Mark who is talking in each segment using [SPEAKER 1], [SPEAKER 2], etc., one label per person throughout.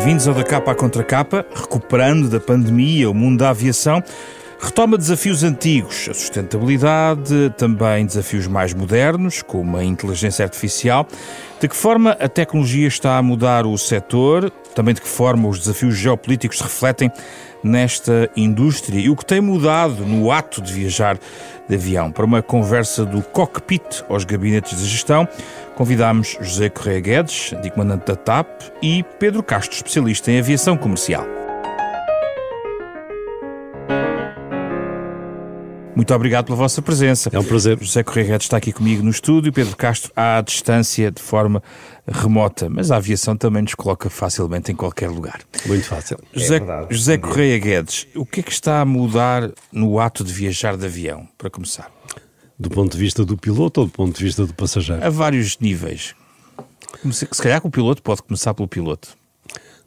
[SPEAKER 1] Bem-vindos ao Da Capa à Contra Capa. Recuperando da pandemia o mundo da aviação, retoma desafios antigos, a sustentabilidade, também desafios mais modernos, como a inteligência artificial. De que forma a tecnologia está a mudar o setor, também de que forma os desafios geopolíticos se refletem nesta indústria e o que tem mudado no ato de viajar de avião. Para uma conversa do cockpit aos gabinetes de gestão, convidámos José Correia Guedes, antigo comandante da TAP, e Pedro Castro, especialista em aviação comercial. Muito obrigado pela vossa presença.
[SPEAKER 2] É um prazer.
[SPEAKER 1] José Correia Guedes está aqui comigo no estúdio, Pedro Castro à distância, de forma remota, mas a aviação também nos coloca facilmente em qualquer lugar.
[SPEAKER 2] Muito fácil.
[SPEAKER 1] José Correia Guedes, o que é que está a mudar no ato de viajar de avião, para começar?
[SPEAKER 2] Do ponto de vista do piloto ou do ponto de vista do passageiro?
[SPEAKER 1] A vários níveis. Se calhar que o piloto pode começar pelo piloto.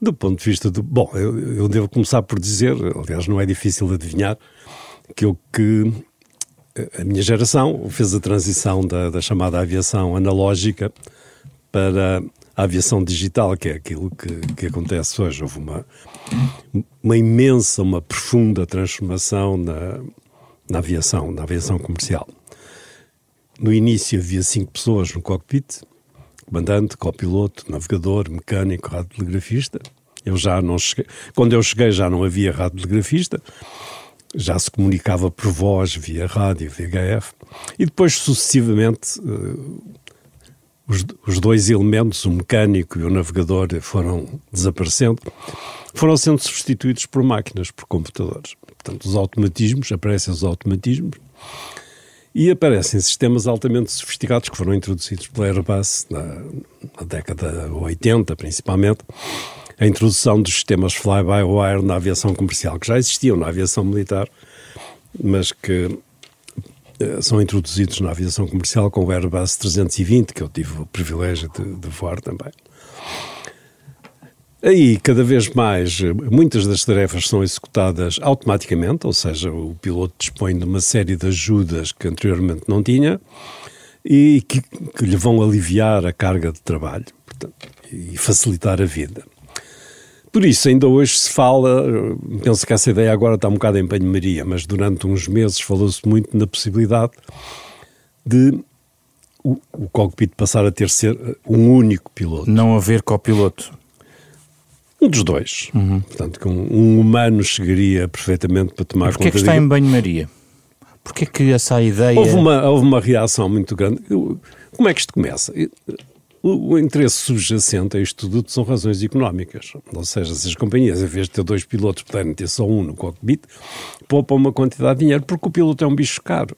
[SPEAKER 2] Do ponto de vista do... Bom, eu devo começar por dizer, aliás não é difícil adivinhar, que a minha geração fez a transição da chamada aviação analógica para a aviação digital, que é aquilo que acontece hoje. Houve uma imensa, uma profunda transformação na aviação comercial. No início havia 5 pessoas no cockpit: comandante, copiloto, navegador, mecânico, radiotelegrafista. Eu já não cheguei. Quando eu cheguei já não havia radiotelegrafista. Já se comunicava por voz, via rádio, VHF, e depois sucessivamente os dois elementos, o mecânico e o navegador, foram desaparecendo, foram sendo substituídos por máquinas, por computadores. Portanto, aparecem os automatismos e aparecem sistemas altamente sofisticados que foram introduzidos pela Airbus na década 80, principalmente. A introdução dos sistemas fly-by-wire na aviação comercial, que já existiam na aviação militar, mas que são introduzidos na aviação comercial com o Airbus 320, que eu tive o privilégio de voar também. Aí, cada vez mais, muitas das tarefas são executadas automaticamente, ou seja, o piloto dispõe de uma série de ajudas que anteriormente não tinha e que lhe vão aliviar a carga de trabalho, portanto, e facilitar a vida. Por isso, ainda hoje se fala, penso que essa ideia agora está um bocado em banho-maria, mas durante uns meses falou-se muito na possibilidade de o cockpit passar a ser um único piloto.
[SPEAKER 1] Não haver copiloto.
[SPEAKER 2] Um dos dois. Uhum. Portanto, que um humano chegaria perfeitamente para tomar conta.
[SPEAKER 1] Porquê é que está em banho-maria? Porquê é que essa ideia...
[SPEAKER 2] Houve uma reação muito grande. Como é que isto começa? O interesse subjacente a isto tudo são razões económicas. Ou seja, se as companhias, em vez de ter 2 pilotos, puderem ter só um no cockpit, poupam uma quantidade de dinheiro, porque o piloto é um bicho caro.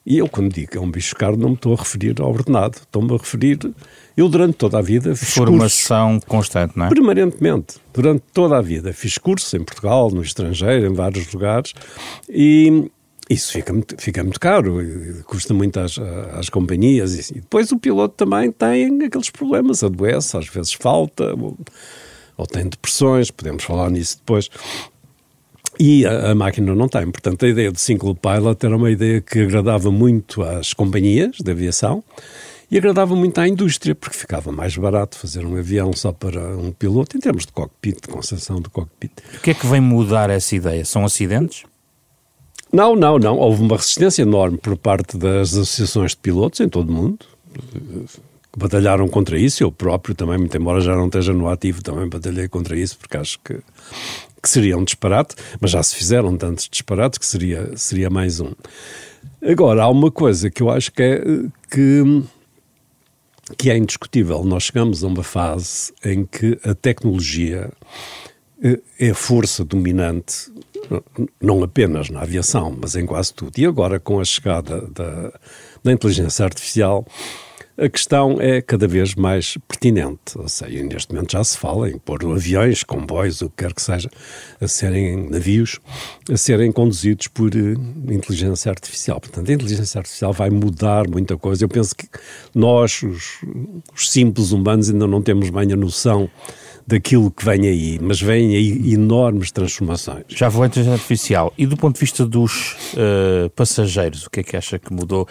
[SPEAKER 2] E eu, quando digo que é um bicho caro, não me estou a referir ao ordenado. Estou-me a referir... Eu, durante toda a vida, fiz
[SPEAKER 1] formação cursos, constante, não é?
[SPEAKER 2] Permanentemente. Durante toda a vida. Fiz cursos em Portugal, no estrangeiro, em vários lugares. E... isso fica muito caro, custa muito às companhias. E depois o piloto também tem aqueles problemas, adoece, às vezes falta, ou tem depressões, podemos falar nisso depois. E a máquina não tem. Portanto, a ideia do single pilot era uma ideia que agradava muito às companhias de aviação e agradava muito à indústria, porque ficava mais barato fazer um avião só para um piloto, em termos de cockpit, de concepção do cockpit.
[SPEAKER 1] O que é que vem mudar essa ideia? São acidentes?
[SPEAKER 2] Não. Houve uma resistência enorme por parte das associações de pilotos em todo o mundo, que batalharam contra isso. Eu próprio também, muito embora já não esteja no ativo, também batalhei contra isso, porque acho que seria um disparate, mas já se fizeram tantos disparates que seria mais um. Agora, há uma coisa que eu acho que é indiscutível. Nós chegamos a uma fase em que a tecnologia é a força dominante, não apenas na aviação, mas em quase tudo. E agora, com a chegada da inteligência artificial, a questão é cada vez mais pertinente. Ou seja, neste momento já se fala em pôr aviões, comboios, o que quer que seja, navios, a serem conduzidos por inteligência artificial. Portanto, a inteligência artificial vai mudar muita coisa. Eu penso que nós, os simples humanos, ainda não temos bem a noção daquilo que vem aí, mas vêm aí enormes transformações.
[SPEAKER 1] Já vou à inteligência artificial. E do ponto de vista dos passageiros, o que é que acha que mudou?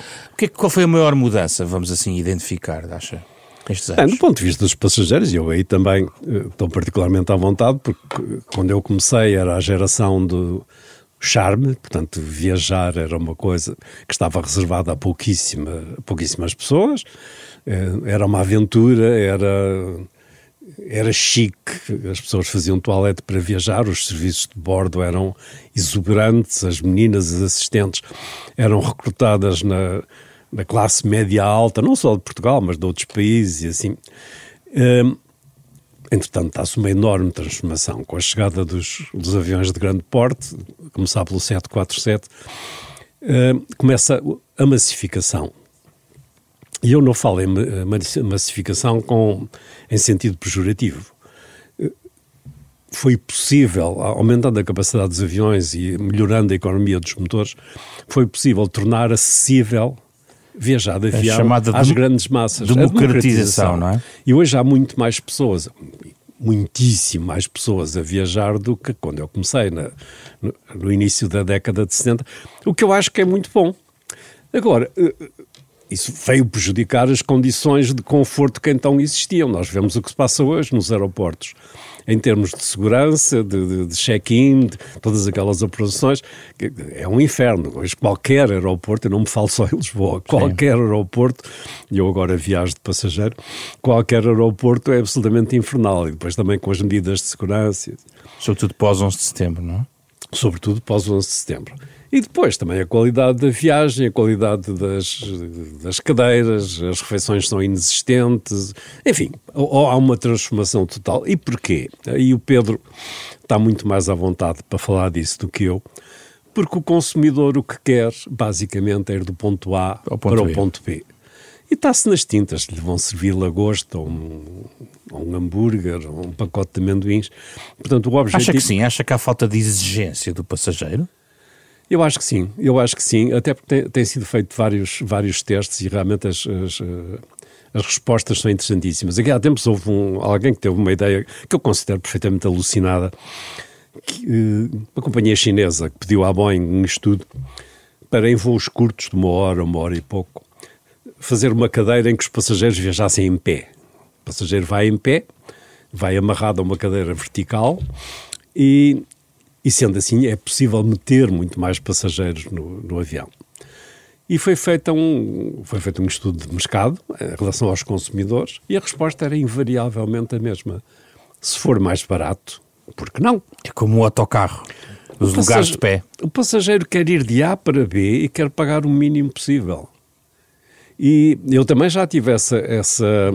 [SPEAKER 1] Qual foi a maior mudança, vamos assim identificar, acha? estes anos?
[SPEAKER 2] Do ponto de vista dos passageiros, eu aí também estou particularmente à vontade, porque quando eu comecei era a geração do charme, portanto viajar era uma coisa que estava reservada a pouquíssimas pessoas, era uma aventura, era chique, as pessoas faziam toalete para viajar, os serviços de bordo eram exuberantes, as meninas, as assistentes eram recrutadas na classe média alta, não só de Portugal, mas de outros países e assim. Entretanto, está-se uma enorme transformação com a chegada dos aviões de grande porte, começar pelo 747, começa a massificação. E eu não falo em massificação em sentido pejorativo. Foi possível, aumentando a capacidade dos aviões e melhorando a economia dos motores, foi possível tornar acessível viajar de avião às grandes massas.
[SPEAKER 1] Democratização, não é?
[SPEAKER 2] E hoje há muito mais pessoas, muitíssimo mais pessoas a viajar do que quando eu comecei no início da década de 70, o que eu acho que é muito bom. Agora, isso veio prejudicar as condições de conforto que então existiam. Nós vemos o que se passa hoje nos aeroportos, em termos de segurança, de check-in, de todas aquelas operações. É um inferno. Hoje qualquer aeroporto, eu não me falo só em Lisboa, qualquer aeroporto, e eu agora viajo de passageiro, qualquer aeroporto é absolutamente infernal. E depois também com as medidas de segurança.
[SPEAKER 1] Sobretudo pós 11 de setembro, não é?
[SPEAKER 2] Sobretudo pós 11 de setembro. E depois também a qualidade da viagem, a qualidade das cadeiras, as refeições são inexistentes, enfim, há uma transformação total. E porquê? Aí o Pedro está muito mais à vontade para falar disso do que eu, porque o consumidor o que quer, basicamente, é ir do ponto A para o ponto B. E está-se nas tintas, lhe vão servir lagosta, ou um hambúrguer, ou um pacote de amendoins. Portanto, o objetivo...
[SPEAKER 1] Acha que sim? Acha que há falta de exigência do passageiro?
[SPEAKER 2] Eu acho que sim, até porque têm sido feitos vários testes e realmente as respostas são interessantíssimas. Aqui há tempos houve alguém que teve uma ideia que eu considero perfeitamente alucinada, uma companhia chinesa que pediu à Boeing um estudo para, em voos curtos de uma hora e pouco, fazer uma cadeira em que os passageiros viajassem em pé. O passageiro vai em pé, vai amarrado a uma cadeira vertical e sendo assim, é possível meter muito mais passageiros no avião. E foi feito um estudo de mercado em relação aos consumidores e a resposta era invariavelmente a mesma. Se for mais barato, por que não?
[SPEAKER 1] É como o autocarro, os lugares de pé.
[SPEAKER 2] O passageiro quer ir de A para B e quer pagar o mínimo possível. E eu também já tive essa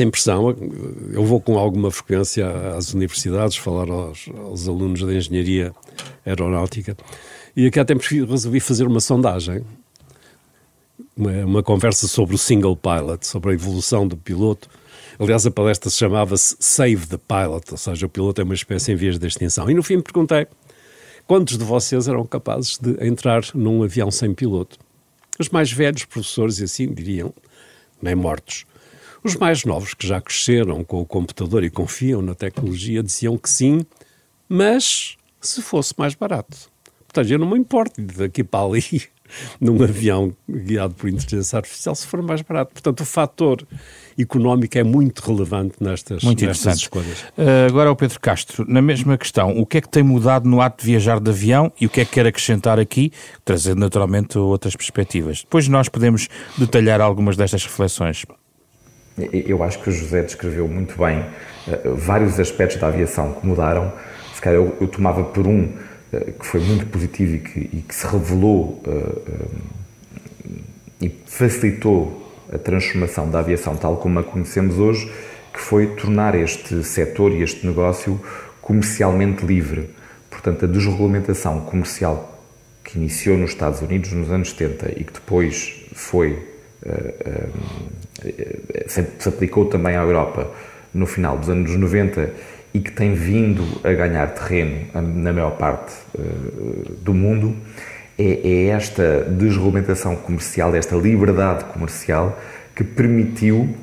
[SPEAKER 2] impressão. Eu vou com alguma frequência às universidades falar aos alunos da engenharia aeronáutica e aqui há tempos resolvi fazer uma sondagem, uma conversa sobre o single pilot, sobre a evolução do piloto. Aliás, a palestra se chamava-se Save the Pilot, ou seja, o piloto é uma espécie em vias de extinção. E no fim perguntei, quantos de vocês eram capazes de entrar num avião sem piloto? Os mais velhos professores, assim, diriam, nem mortos. Os mais novos, que já cresceram com o computador e confiam na tecnologia, diziam que sim, mas se fosse mais barato. Portanto, eu não me importo de daqui para ali, num avião guiado por inteligência artificial, se for mais barato. Portanto, o fator económico é muito relevante nestas escolhas.
[SPEAKER 1] Agora, o Pedro Castro, na mesma questão, o que é que tem mudado no ato de viajar de avião e o que é que quer acrescentar aqui, trazendo naturalmente outras perspectivas? Depois nós podemos detalhar algumas destas reflexões.
[SPEAKER 3] Eu acho que o José descreveu muito bem vários aspectos da aviação que mudaram. Se calhar eu tomava por que foi muito positivo e que se revelou e facilitou a transformação da aviação tal como a conhecemos hoje, que foi tornar este setor e este negócio comercialmente livre. Portanto, a desregulamentação comercial que iniciou nos Estados Unidos nos anos 70 e que depois se aplicou também à Europa no final dos anos 90 e que tem vindo a ganhar terreno na maior parte do mundo, é esta desregulamentação comercial, esta liberdade comercial que permitiu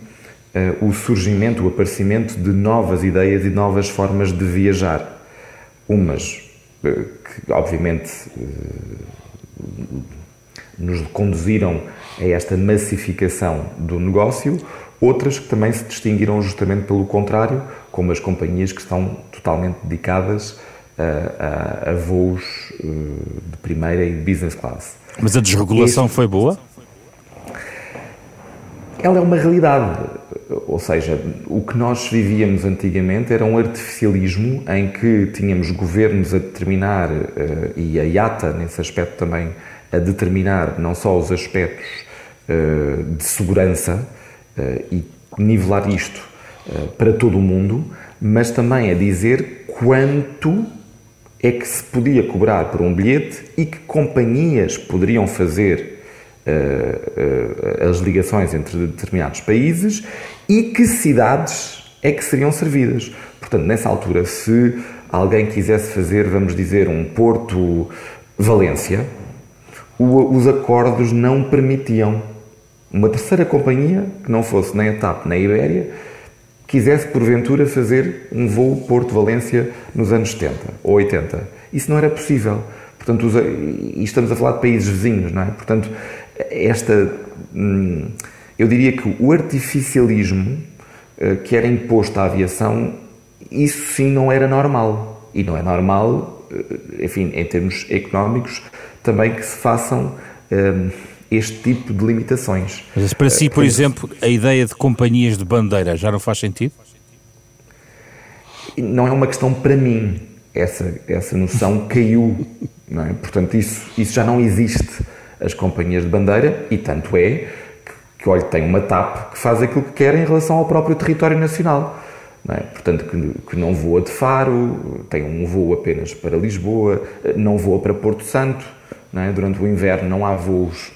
[SPEAKER 3] o surgimento, o aparecimento de novas ideias e novas formas de viajar. Umas que, obviamente, nos conduziram a esta massificação do negócio, outras que também se distinguiram justamente pelo contrário, como as companhias que estão totalmente dedicadas a voos de primeira e de business class.
[SPEAKER 1] Mas a desregulação foi boa?
[SPEAKER 3] Ela é uma realidade, ou seja, o que nós vivíamos antigamente era um artificialismo em que tínhamos governos a determinar, e a IATA nesse aspecto também, a determinar não só os aspectos de segurança e nivelar isto para todo o mundo, mas também a dizer quanto é que se podia cobrar por um bilhete e que companhias poderiam fazer as ligações entre determinados países e que cidades é que seriam servidas. Portanto, nessa altura, se alguém quisesse fazer, vamos dizer, um Porto-Valência, os acordos não permitiam. Uma terceira companhia, que não fosse nem a TAP nem a Ibéria, quisesse porventura fazer um voo Porto-Valência nos anos 70 ou 80. Isso não era possível. Portanto, e estamos a falar de países vizinhos, não é? Portanto, eu diria que o artificialismo que era imposto à aviação, isso sim não era normal. E não é normal, enfim, em termos económicos, também que se façam este tipo de limitações.
[SPEAKER 1] Mas para si, por exemplo, a ideia de companhias de bandeira já não faz sentido?
[SPEAKER 3] Não é uma questão para mim. Essa noção caiu, não é? Portanto, isso já não existe. As companhias de bandeira, e tanto é que olha, tem uma TAP que faz aquilo que quer em relação ao próprio território nacional, não é? Portanto, que não voa de Faro, tem um voo apenas para Lisboa, não voa para Porto Santo, não é? Durante o inverno não há voos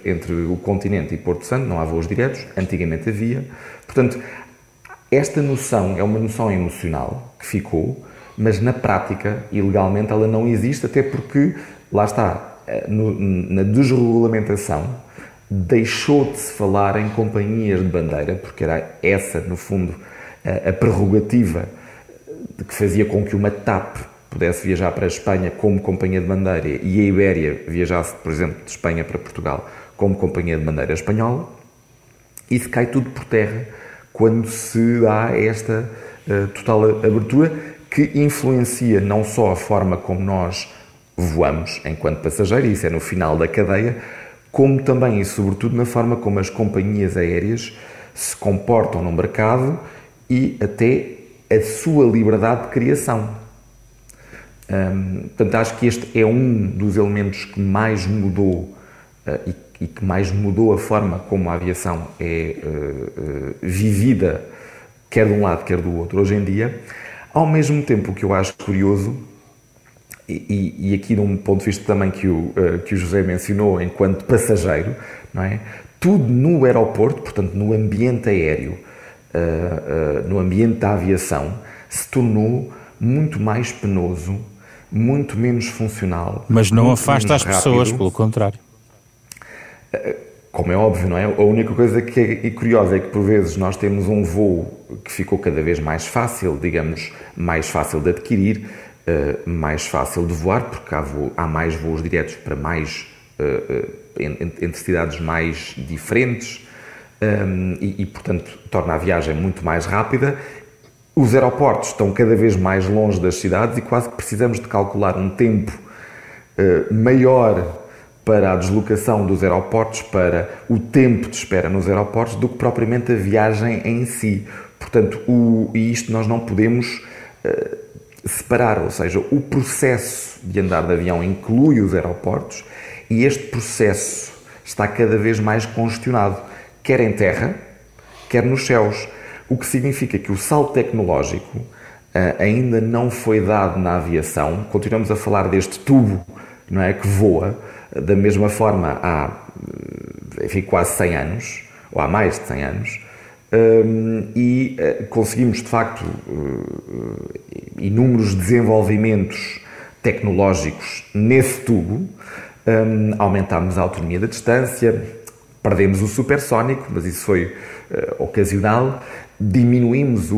[SPEAKER 3] entre o continente e Porto Santo, não há voos diretos, antigamente havia. Portanto, esta noção é uma noção emocional que ficou, mas na prática e legalmente ela não existe, até porque, lá está, na desregulamentação, deixou de se falar em companhias de bandeira, porque era essa, no fundo, a prerrogativa que fazia com que uma TAP pudesse viajar para a Espanha como companhia de bandeira e a Ibéria viajasse, por exemplo, de Espanha para Portugal como companhia de bandeira espanhola. Isso cai tudo por terra quando se dá esta total abertura, que influencia não só a forma como nós voamos enquanto passageiro, e isso é no final da cadeia, como também e sobretudo na forma como as companhias aéreas se comportam no mercado e até a sua liberdade de criação. Portanto, acho que este é um dos elementos que mais mudou e que mais mudou a forma como a aviação é vivida, quer de um lado, quer do outro, hoje em dia. Ao mesmo tempo, o que eu acho curioso, e aqui de um ponto de vista também que o José mencionou enquanto passageiro, não é? Tudo no aeroporto, portanto no ambiente aéreo, no ambiente da aviação, se tornou muito mais penoso, muito menos funcional.
[SPEAKER 1] Mas não afasta as pessoas, pelo contrário.
[SPEAKER 3] Como é óbvio, não é? A única coisa que é curiosa é que por vezes nós temos um voo que ficou cada vez mais fácil, digamos, mais fácil de adquirir, mais fácil de voar, porque há mais voos diretos para mais entre cidades mais diferentes e, portanto, torna a viagem muito mais rápida. Os aeroportos estão cada vez mais longe das cidades e quase que precisamos de calcular um tempo maior para a deslocação dos aeroportos, para o tempo de espera nos aeroportos, do que propriamente a viagem em si. Portanto, e isto nós não podemos separar, ou seja, o processo de andar de avião inclui os aeroportos e este processo está cada vez mais congestionado, quer em terra, quer nos céus, o que significa que o salto tecnológico ainda não foi dado na aviação. Continuamos a falar deste tubo, não é, que voa, da mesma forma há, enfim, quase 100 anos, ou há mais de 100 anos, e conseguimos, de facto, inúmeros desenvolvimentos tecnológicos nesse tubo, aumentámos a autonomia da distância, perdemos o supersónico, mas isso foi ocasional, diminuímos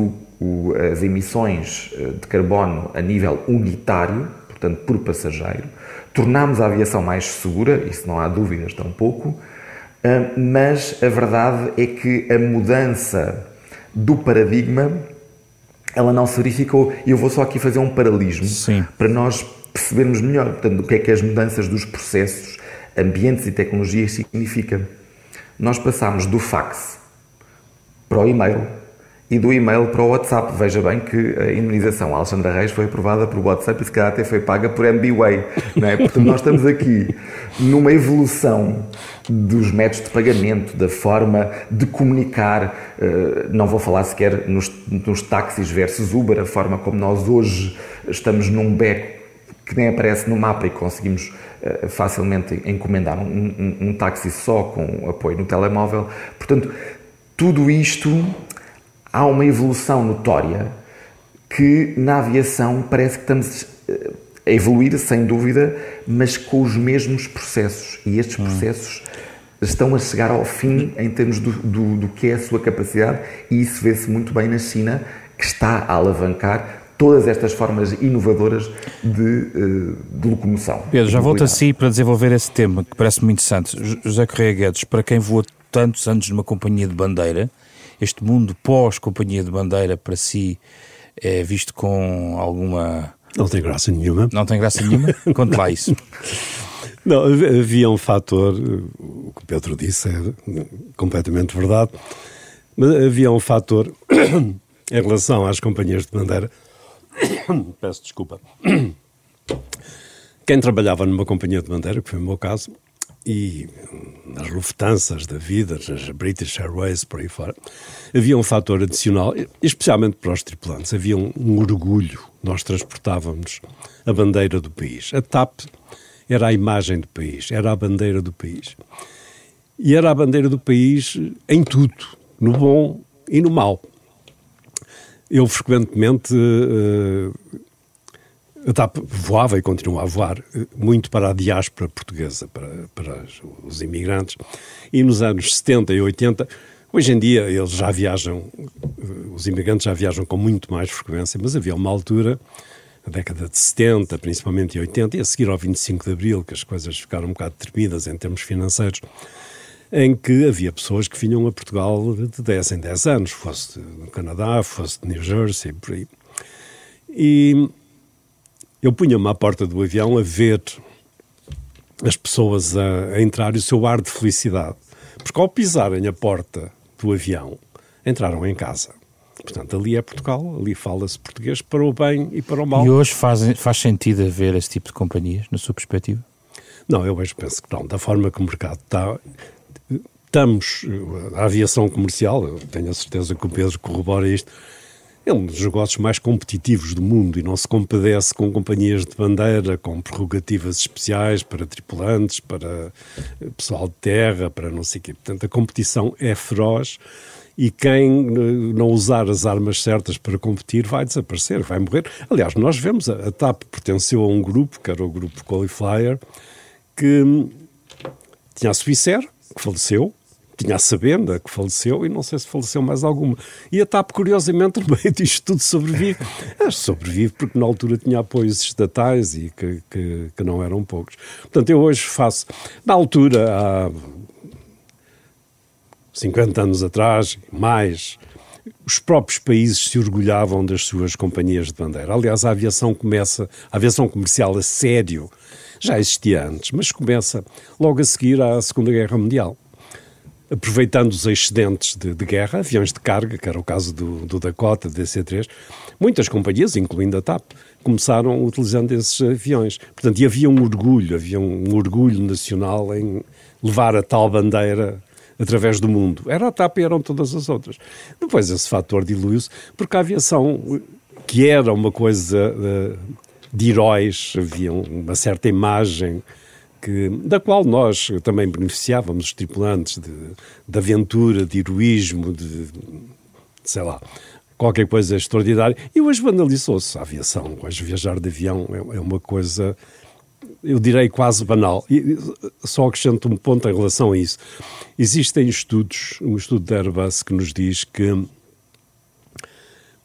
[SPEAKER 3] as emissões de carbono a nível unitário, portanto por passageiro. Tornámos a aviação mais segura, isso não há dúvidas tampouco, mas a verdade é que a mudança do paradigma, ela não se verificou. E eu vou só aqui fazer um paralelismo para nós percebermos melhor, portanto, o que é que as mudanças dos processos, ambientes e tecnologias significam. Nós passámos do fax para o e-mail e do e-mail para o WhatsApp. Veja bem que a indemnização Alexandra Reis foi aprovada por WhatsApp e se calhar até foi paga por MBWay, não é? Portanto, nós estamos aqui numa evolução dos métodos de pagamento, da forma de comunicar, não vou falar sequer nos táxis versus Uber, a forma como nós hoje estamos num beco que nem aparece no mapa e conseguimos facilmente encomendar um táxi só com apoio no telemóvel. Portanto, tudo isto, há uma evolução notória que na aviação parece que estamos a evoluir, sem dúvida, mas com os mesmos processos. E estes processos estão a chegar ao fim em termos do que é a sua capacidade, e isso vê-se muito bem na China, que está a alavancar todas estas formas inovadoras de locomoção.
[SPEAKER 1] Pedro, já volto a si para desenvolver esse tema, que parece muito interessante. José Correia Guedes, para quem voou tantos anos numa companhia de bandeira, este mundo pós-companhia de bandeira para si é visto com alguma...
[SPEAKER 2] Não tem graça nenhuma.
[SPEAKER 1] Não tem graça nenhuma? Conte lá isso.
[SPEAKER 2] Não, havia um fator, o que o Pedro disse é completamente verdade, mas havia um fator em relação às companhias de bandeira. Peço desculpa. Quem trabalhava numa companhia de bandeira, que foi o meu caso, e nas Lufthansas da vida, nas British Airways, por aí fora, havia um fator adicional, especialmente para os tripulantes, havia um orgulho. Nós transportávamos a bandeira do país. A TAP era a imagem do país, era a bandeira do país. E era a bandeira do país em tudo, no bom e no mau. Eu frequentemente, a TAP voava e continua a voar muito para a diáspora portuguesa, para os imigrantes, e nos anos 70 e 80, hoje em dia eles já viajam, os imigrantes já viajam com muito mais frequência, mas havia uma altura, na década de 70, principalmente em 80, e a seguir ao 25 de Abril, que as coisas ficaram um bocado tremidas em termos financeiros, em que havia pessoas que vinham a Portugal de 10 em 10 anos, fosse no Canadá, fosse de New Jersey, por aí. E eu punha-me à porta do avião a ver as pessoas a entrar e o seu ar de felicidade. Porque ao pisarem a porta do avião, entraram em casa. Portanto, ali é Portugal, ali fala-se português para o bem e para o mal.
[SPEAKER 1] E hoje faz sentido haver esse tipo de companhias, na sua perspectiva?
[SPEAKER 2] Não, eu hoje penso que não. Da forma que o mercado está... Estamos, a aviação comercial, eu tenho a certeza que o Pedro corrobora isto, é um dos negócios mais competitivos do mundo e não se compadece com companhias de bandeira, com prerrogativas especiais para tripulantes, para pessoal de terra, para não sei o quê. Portanto, a competição é feroz e quem não usar as armas certas para competir vai desaparecer, vai morrer. Aliás, nós vemos, a TAP pertenceu a um grupo, que era o grupo Qualifier, que tinha a Swissair, que faleceu, tinha a Sabena, que faleceu, e não sei se faleceu mais alguma. E a TAP, curiosamente, no meio disto tudo sobrevive. Sobrevive porque na altura tinha apoios estatais e que não eram poucos. Portanto, eu hoje faço... Na altura, há 50 anos atrás, mais, os próprios países se orgulhavam das suas companhias de bandeira. Aliás, a aviação comercial a sério já existia antes, mas começa logo a seguir à Segunda Guerra Mundial. Aproveitando os excedentes de guerra, aviões de carga, que era o caso do Dakota, do DC-3, muitas companhias, incluindo a TAP, começaram utilizando esses aviões. Portanto, e havia um orgulho nacional em levar a tal bandeira através do mundo. Era a TAP e eram todas as outras. Depois esse fator dilui-se, porque a aviação, que era uma coisa de heróis, havia uma certa imagem da qual nós também beneficiávamos, os tripulantes, de aventura, de heroísmo, de sei lá, qualquer coisa extraordinária. E hoje banalizou-se a aviação. Hoje viajar de avião é uma coisa, eu direi, quase banal. E só acrescento um ponto em relação a isso. Existem estudos, um estudo da Airbus que nos diz que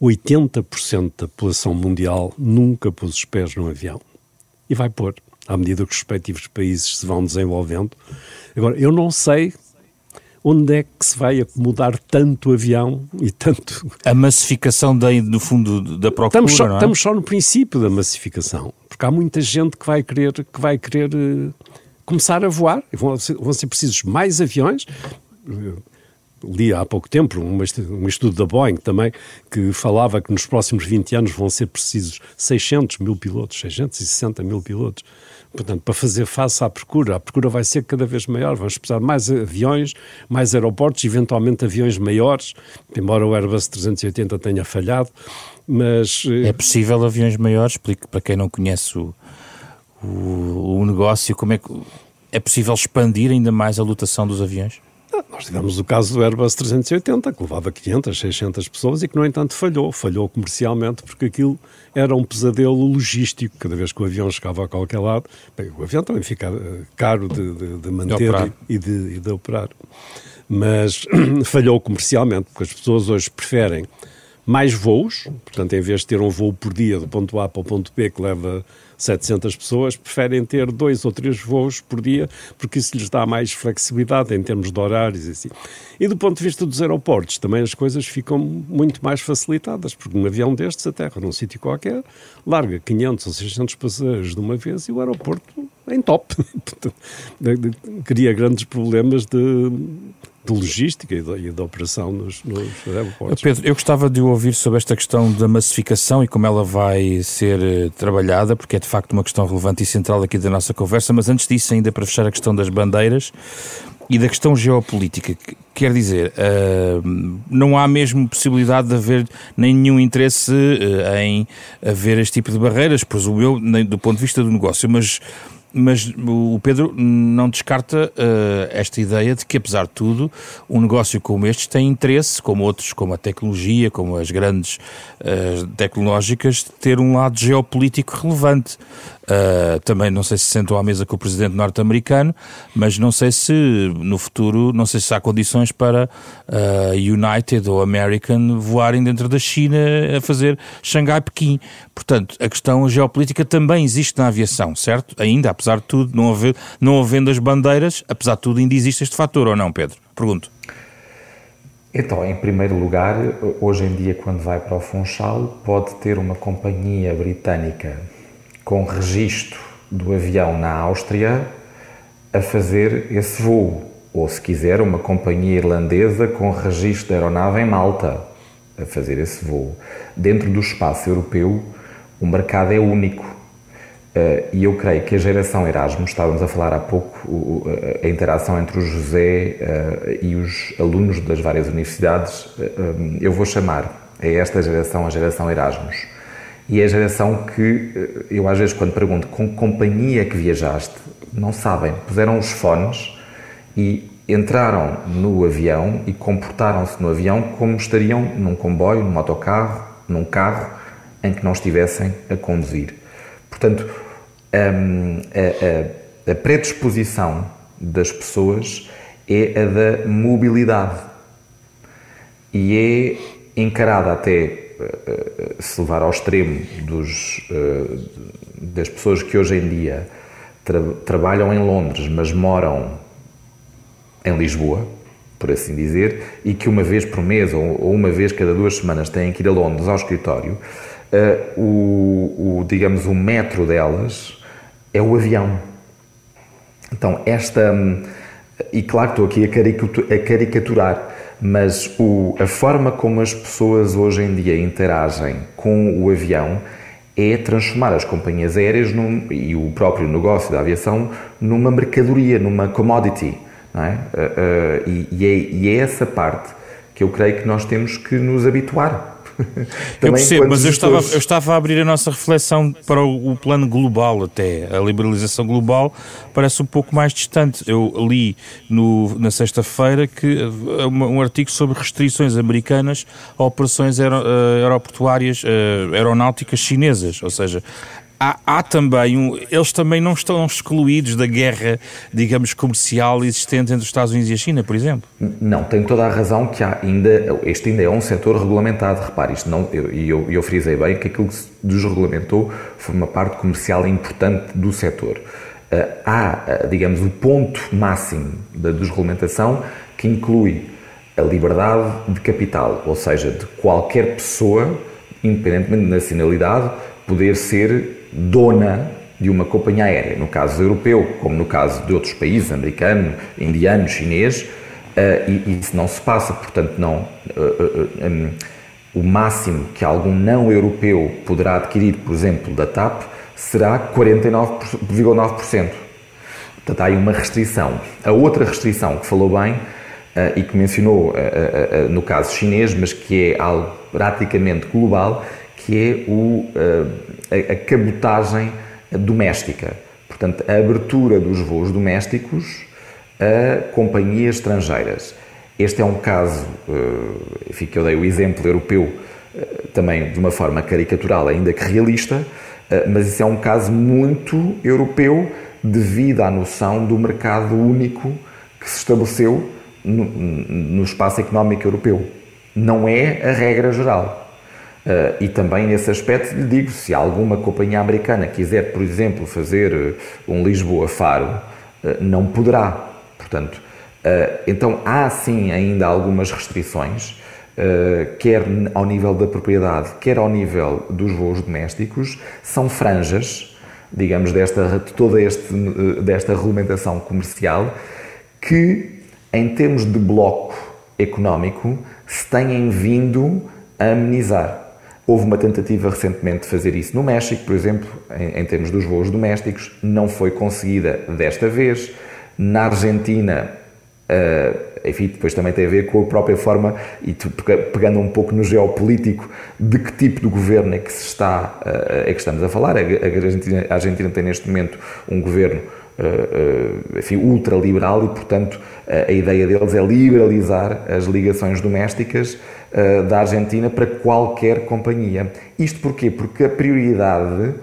[SPEAKER 2] 80% da população mundial nunca pôs os pés num avião. e vai pôr, à medida que os respectivos países se vão desenvolvendo. Agora, eu não sei onde é que se vai acomodar tanto avião e tanto...
[SPEAKER 1] A massificação, no fundo, da procura, não é?
[SPEAKER 2] Estamos só no princípio da massificação, porque há muita gente que vai querer começar a voar, e vão ser precisos mais aviões. Li há pouco tempo um estudo da Boeing também, que falava que nos próximos 20 anos vão ser precisos 600 mil pilotos, 660 mil pilotos. Portanto, para fazer face à procura, a procura vai ser cada vez maior, vamos precisar de mais aviões, mais aeroportos, eventualmente aviões maiores, embora o Airbus 380 tenha falhado, mas...
[SPEAKER 1] É possível aviões maiores? Explique para quem não conhece o negócio, como é possível expandir ainda mais a lotação dos aviões?
[SPEAKER 2] Nós tivemos o caso do Airbus 380, que levava 500, 600 pessoas e que, no entanto, falhou comercialmente, porque aquilo era um pesadelo logístico. Cada vez que o avião chegava a qualquer lado, o avião também fica caro de manter e de operar. Mas falhou comercialmente, porque as pessoas hoje preferem mais voos, portanto, em vez de ter um voo por dia do ponto A para o ponto B que leva 700 pessoas, preferem ter 2 ou 3 voos por dia, porque isso lhes dá mais flexibilidade em termos de horários e assim. E do ponto de vista dos aeroportos, também as coisas ficam muito mais facilitadas, porque um avião destes aterra num sítio qualquer, larga 500 ou 600 passageiros de uma vez e o aeroporto em top. Cria grandes problemas de logística e da operação nos aeroportos.
[SPEAKER 1] Pedro, eu gostava de ouvir sobre esta questão da massificação e como ela vai ser trabalhada, porque é de facto uma questão relevante e central aqui da nossa conversa, mas antes disso, ainda para fechar a questão das bandeiras e da questão geopolítica, quer dizer, não há mesmo possibilidade de haver nenhum interesse em haver este tipo de barreiras, presumo eu, do ponto de vista do negócio, mas o Pedro não descarta esta ideia de que, apesar de tudo, um negócio como este tem interesse, como outros, como a tecnologia, como as grandes tecnológicas, de ter um lado geopolítico relevante. Também não sei se sentou à mesa com o presidente norte-americano, mas não sei se no futuro, não sei se há condições para United ou American voarem dentro da China a fazer Xangai-Pequim. Portanto, a questão geopolítica também existe na aviação, certo? Ainda, apesar de tudo, não havendo as bandeiras, apesar de tudo, ainda existe este fator, ou não, Pedro? Pergunto.
[SPEAKER 3] Então, em primeiro lugar, hoje em dia, quando vai para o Funchal, pode ter uma companhia britânica com registro do avião na Áustria a fazer esse voo. Ou, se quiser, uma companhia irlandesa com registro da aeronave em Malta a fazer esse voo. Dentro do espaço europeu, o mercado é único. E eu creio que a geração Erasmus, estávamos a falar há pouco, a interação entre o José e os alunos das várias universidades, eu vou chamar a esta geração a geração Erasmus. E é a geração que, eu às vezes quando pergunto com que companhia que viajaste, não sabem, puseram os fones e entraram no avião e comportaram-se no avião como estariam num comboio, num autocarro, num carro em que não estivessem a conduzir. Portanto, a predisposição das pessoas é a da mobilidade e é encarada até, se levar ao extremo das pessoas que hoje em dia trabalham em Londres, mas moram em Lisboa, por assim dizer, e que uma vez por mês ou uma vez cada 2 semanas têm que ir a Londres ao escritório, digamos, o metro delas é o avião. Então, e claro que estou aqui a caricaturar, mas a forma como as pessoas hoje em dia interagem com o avião é transformar as companhias aéreas e o próprio negócio da aviação numa mercadoria, numa commodity, não é? E é essa parte que eu creio que nós temos que nos habituar.
[SPEAKER 1] Eu percebo, mas eu estava a abrir a nossa reflexão para o plano global até. A liberalização global parece um pouco mais distante. Eu li na sexta-feira que um artigo sobre restrições americanas a operações aeroportuárias, aeronáuticas chinesas, ou seja, há também, eles também não estão excluídos da guerra, digamos, comercial existente entre os Estados Unidos e a China, por exemplo?
[SPEAKER 3] Não, tem toda a razão que este ainda é um setor regulamentado. Repare, isto não, eu frisei bem que aquilo que se desregulamentou foi uma parte comercial importante do setor. Há, digamos, o ponto máximo da desregulamentação que inclui a liberdade de capital, ou seja, de qualquer pessoa, independentemente de nacionalidade, poder ser dona de uma companhia aérea, no caso europeu, como no caso de outros países, americano, indiano, chinês, e isso não se passa, portanto, o máximo que algum não europeu poderá adquirir, por exemplo, da TAP, será 49,9%. Portanto, há aí uma restrição. A outra restrição que falou bem, e que mencionou no caso chinês, mas que é algo praticamente global, que é a cabotagem doméstica. Portanto, a abertura dos voos domésticos a companhias estrangeiras. Este é um caso, enfim, que eu dei o exemplo europeu, também de uma forma caricatural, ainda que realista, mas isso é um caso muito europeu devido à noção do mercado único que se estabeleceu no espaço económico europeu. Não é a regra geral. E também nesse aspecto lhe digo, se alguma companhia americana quiser, por exemplo, fazer um Lisboa-Faro, não poderá. Portanto, então há sim ainda algumas restrições, quer ao nível da propriedade, quer ao nível dos voos domésticos, são franjas, digamos, desta regulamentação comercial, que em termos de bloco económico se têm vindo a amenizar. Houve uma tentativa recentemente de fazer isso no México, por exemplo, em termos dos voos domésticos, não foi conseguida desta vez. Na Argentina, enfim, depois também tem a ver com a própria forma, e pegando um pouco no geopolítico, de que tipo de governo é que estamos a falar. A Argentina tem neste momento um governo enfim, ultraliberal e, portanto, a ideia deles é liberalizar as ligações domésticas da Argentina para qualquer companhia. Isto porquê? Porque a prioridade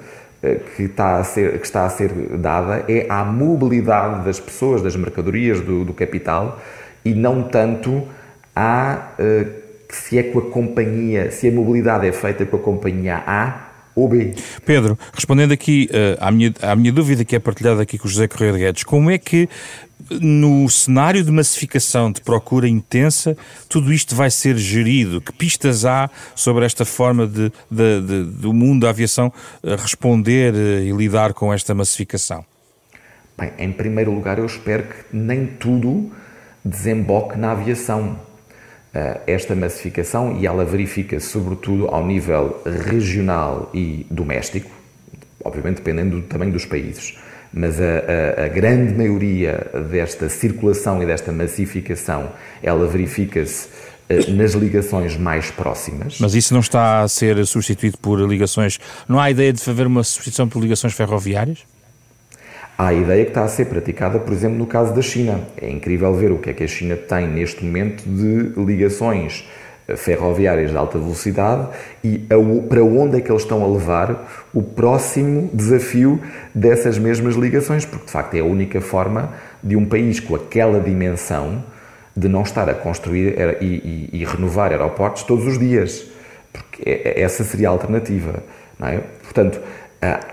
[SPEAKER 3] que está a ser dada é à mobilidade das pessoas, das mercadorias, do capital, e não tanto se é com a companhia, se a mobilidade é feita com a companhia A ou B.
[SPEAKER 1] Pedro, respondendo aqui à minha dúvida, que é partilhada aqui com o José Correia de Guedes, como é que no cenário de massificação, de procura intensa, tudo isto vai ser gerido? Que pistas há sobre esta forma do mundo da aviação responder e lidar com esta massificação?
[SPEAKER 3] Bem, em primeiro lugar, eu espero que nem tudo desemboque na aviação. Esta massificação, e ela verifica-se sobretudo ao nível regional e doméstico, obviamente dependendo do tamanho dos países, mas a grande maioria desta circulação e desta massificação, ela verifica-se nas ligações mais próximas.
[SPEAKER 1] Mas isso não está a ser substituído por ligações... Não há ideia de haver uma substituição por ligações ferroviárias?
[SPEAKER 3] Há a ideia que está a ser praticada, por exemplo, no caso da China. É incrível ver o que é que a China tem neste momento de ligações ferroviárias de alta velocidade e para onde é que eles estão a levar o próximo desafio dessas mesmas ligações, porque de facto é a única forma de um país com aquela dimensão de não estar a construir e renovar aeroportos todos os dias, porque essa seria a alternativa, não é? Portanto,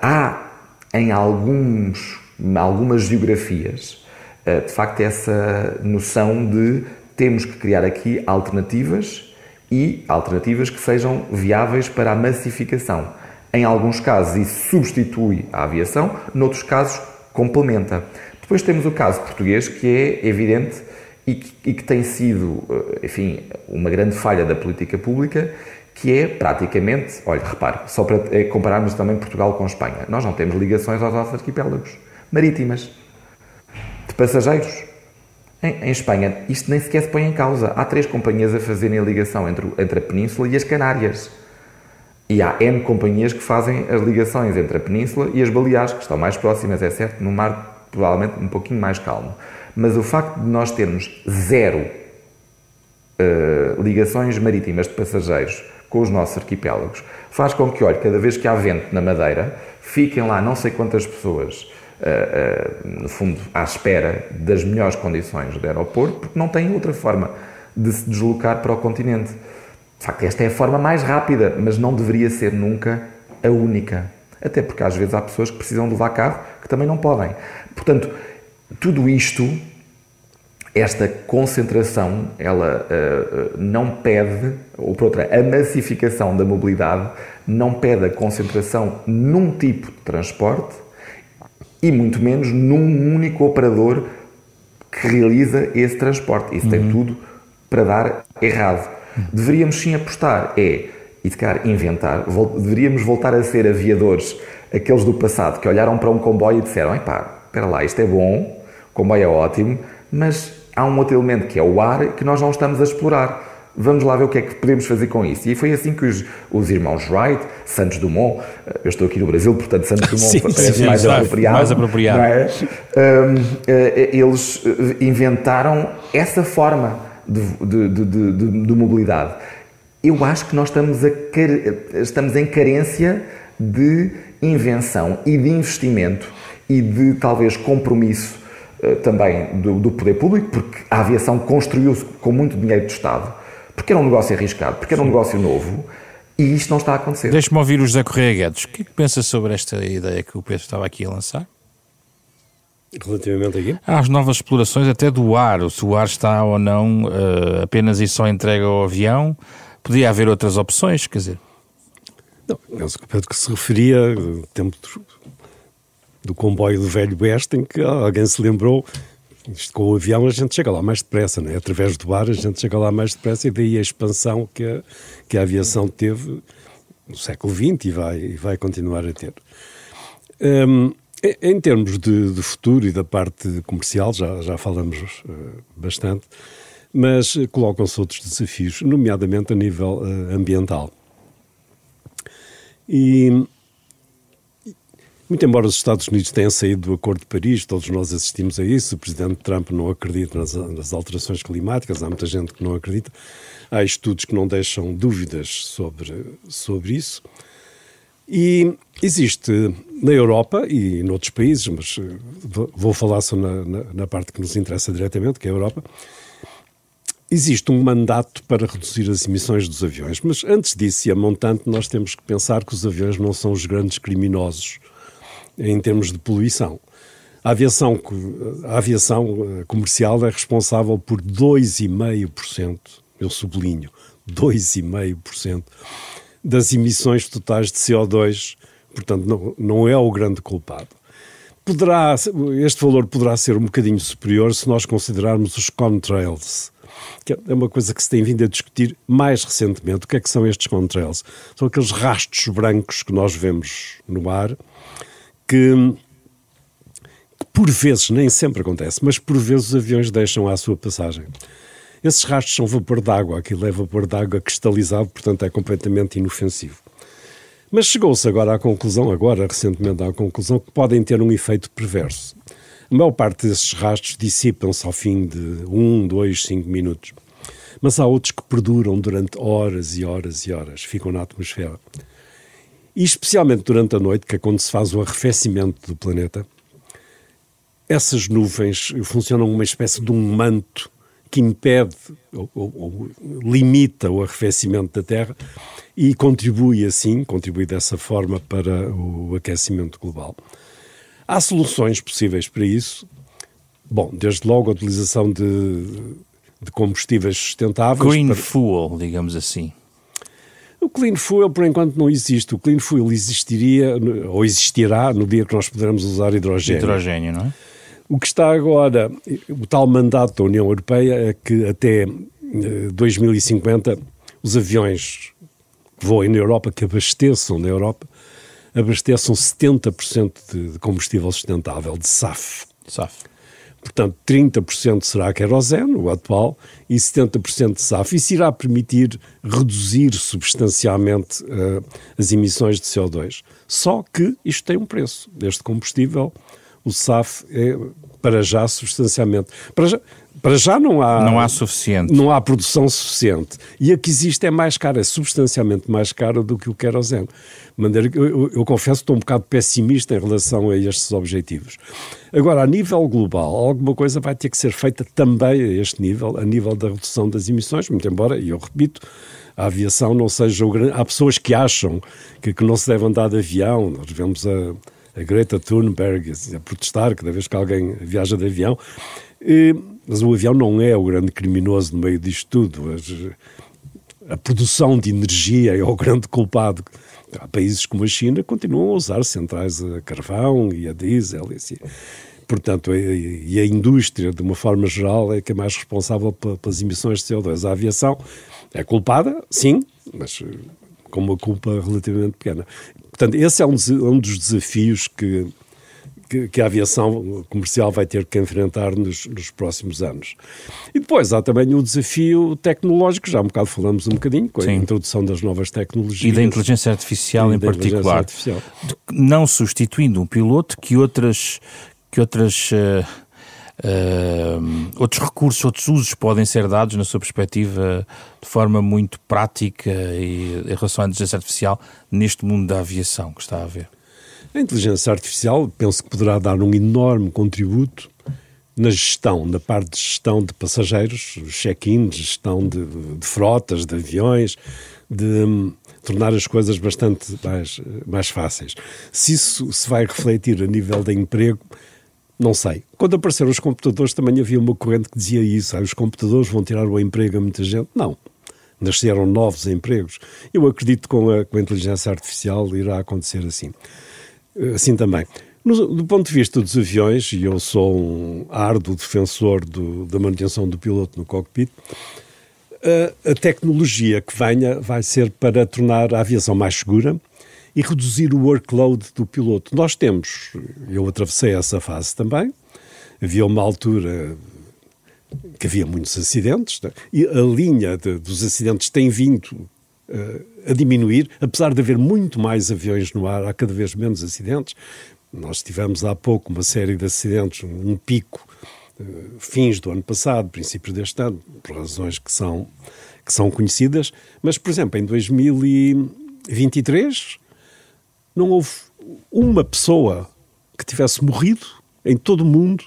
[SPEAKER 3] há em algumas geografias, de facto, essa noção de temos que criar aqui alternativas que sejam viáveis para a massificação. Em alguns casos isso substitui a aviação, noutros casos complementa. Depois temos o caso português, que é evidente e que tem sido, enfim, uma grande falha da política pública, que é praticamente, olha, repare, só para compararmos também Portugal com Espanha, nós não temos ligações aos nossos arquipélagos marítimas, de passageiros. Em Espanha, isto nem sequer se põe em causa. Há 3 companhias a fazerem a ligação entre a Península e as Canárias. E há N companhias que fazem as ligações entre a Península e as Baleares, que estão mais próximas, é certo, num mar provavelmente um pouquinho mais calmo. Mas o facto de nós termos 0 ligações marítimas de passageiros com os nossos arquipélagos, faz com que, olha, cada vez que há vento na Madeira, fiquem lá não sei quantas pessoas, no fundo, à espera das melhores condições do aeroporto, porque não têm outra forma de se deslocar para o continente. De facto, esta é a forma mais rápida, mas não deveria ser nunca a única. Até porque às vezes há pessoas que precisam de levar carro que também não podem. Portanto, tudo isto, esta concentração, ela não pede, ou por outra, a massificação da mobilidade não pede a concentração num tipo de transporte e muito menos num único operador que realiza esse transporte. Isso tem tudo para dar errado. Deveríamos sim apostar, e se calhar inventar, deveríamos voltar a ser aviadores, aqueles do passado que olharam para um comboio e disseram, espera lá, isto é bom, o comboio é ótimo, mas há um outro elemento que é o ar que nós não estamos a explorar. Vamos lá ver o que é que podemos fazer com isso. E foi assim que os irmãos Wright, Santos Dumont, eu estou aqui no Brasil, portanto Santos Dumont parece mais apropriado. Não é? Eles inventaram essa forma de mobilidade. Eu acho que nós estamos em carência de invenção e de investimento e de talvez compromisso também do poder público, porque a aviação construiu-se com muito dinheiro do Estado, porque era um negócio arriscado, porque era um negócio novo, e isto não está a acontecer.
[SPEAKER 1] Deixe-me ouvir o José Correia Guedes. O que é que pensa sobre esta ideia que o Pedro estava aqui a lançar?
[SPEAKER 2] Relativamente aqui?
[SPEAKER 1] Às novas explorações até do ar, se o ar está ou não apenas e só entregue ao avião, podia haver outras opções, quer dizer...
[SPEAKER 2] Não, penso que o Pedro que se referia ao tempo do comboio do Velho Oeste, em que alguém se lembrou, isto com o avião a gente chega lá mais depressa, não é? Através do ar a gente chega lá mais depressa, e daí a expansão que a aviação teve no século XX e vai continuar a ter. Em termos de futuro e da parte comercial, já falamos bastante, mas colocam-se outros desafios, nomeadamente a nível ambiental. E, muito embora os Estados Unidos tenham saído do Acordo de Paris, todos nós assistimos a isso, o Presidente Trump não acredita nas alterações climáticas, há muita gente que não acredita, há estudos que não deixam dúvidas sobre isso. E existe na Europa e noutros países, mas vou falar só na parte que nos interessa diretamente, que é a Europa, existe um mandato para reduzir as emissões dos aviões. Mas antes disso, e a montante, nós temos que pensar que os aviões não são os grandes criminosos em termos de poluição. A aviação comercial é responsável por 2,5%, eu sublinho, 2,5% das emissões totais de CO2, portanto não é o grande culpado. Este valor poderá ser um bocadinho superior se nós considerarmos os contrails, que é uma coisa que se tem vindo a discutir mais recentemente. O que é que são estes contrails? São aqueles rastros brancos que nós vemos no ar, que por vezes, nem sempre acontece, mas por vezes os aviões deixam à sua passagem. Esses rastros são vapor d'água, aquilo é vapor d'água cristalizado, portanto é completamente inofensivo. Mas chegou-se recentemente à conclusão que podem ter um efeito perverso. A maior parte desses rastros dissipam-se ao fim de 1, 2, 5 minutos. Mas há outros que perduram durante horas e horas e horas, ficam na atmosfera. E especialmente durante a noite, que é quando se faz o arrefecimento do planeta, essas nuvens funcionam como uma espécie de um manto que impede ou limita o arrefecimento da Terra e contribui dessa forma para o aquecimento global. Há soluções possíveis para isso. Bom, desde logo a utilização de combustíveis sustentáveis.
[SPEAKER 1] Green fuel, digamos assim.
[SPEAKER 2] O clean fuel, por enquanto, não existe. O clean fuel existirá no dia que nós pudermos usar hidrogênio.
[SPEAKER 1] Hidrogênio, não é?
[SPEAKER 2] O que está agora, o tal mandato da União Europeia é que até 2050 os aviões que voem na Europa, que abasteçam na Europa, abasteçam 70% de combustível sustentável, de SAF. Portanto, 30% será querosene, o atual, e 70% de SAF. Isso irá permitir reduzir substancialmente as emissões de CO2. Só que isto tem um preço. Este combustível, o SAF, é para já substancialmente. Para já não há
[SPEAKER 1] suficiente.
[SPEAKER 2] Não há produção suficiente. E a que existe é mais cara, é substancialmente mais cara do que o querosene. De maneira que eu confesso que estou um bocado pessimista em relação a estes objetivos. Agora, a nível global, alguma coisa vai ter que ser feita também a este nível, a nível da redução das emissões, muito embora, e eu repito, a aviação não seja o grande... Há pessoas que acham que não se deve andar de avião. Nós vemos a Greta Thunberg a protestar cada vez que alguém viaja de avião. Mas o avião não é o grande criminoso no meio disto tudo. A produção de energia é o grande culpado. Há países como a China que continuam a usar centrais a carvão e a diesel e assim. Portanto, e a indústria, de uma forma geral, é que é mais responsável pelas emissões de CO2. A aviação é culpada, sim, mas com uma culpa relativamente pequena. Portanto, esse é um dos desafios que a aviação comercial vai ter que enfrentar nos próximos anos. E depois há também o desafio tecnológico, já há um bocado falamos um bocadinho, com a introdução das novas tecnologias.
[SPEAKER 1] E da inteligência artificial em particular. Não substituindo um piloto, outros recursos, outros usos podem ser dados, na sua perspectiva, de forma muito prática e em relação à inteligência artificial neste mundo da aviação que está a ver?
[SPEAKER 2] A inteligência artificial penso que poderá dar um enorme contributo na gestão, na parte de gestão de passageiros, check-in, gestão de frotas, de aviões, de tornar as coisas bastante mais fáceis. Se isso se vai refletir a nível de emprego, não sei. Quando apareceram os computadores também havia uma corrente que dizia isso. Os computadores vão tirar o emprego a muita gente. Não. Nasceram novos empregos. Eu acredito que com a inteligência artificial irá acontecer assim. Assim também. Do ponto de vista dos aviões, e eu sou um árduo defensor da manutenção do piloto no cockpit, a tecnologia que venha vai ser para tornar a aviação mais segura e reduzir o workload do piloto. Nós temos, eu atravessei essa fase também, havia uma altura que havia muitos acidentes, né? E a linha dos acidentes tem vindo a diminuir, apesar de haver muito mais aviões no ar, há cada vez menos acidentes. Nós tivemos há pouco uma série de acidentes, um pico, fins do ano passado, princípios deste ano, por razões que são conhecidas, mas, por exemplo, em 2023 não houve uma pessoa que tivesse morrido em todo o mundo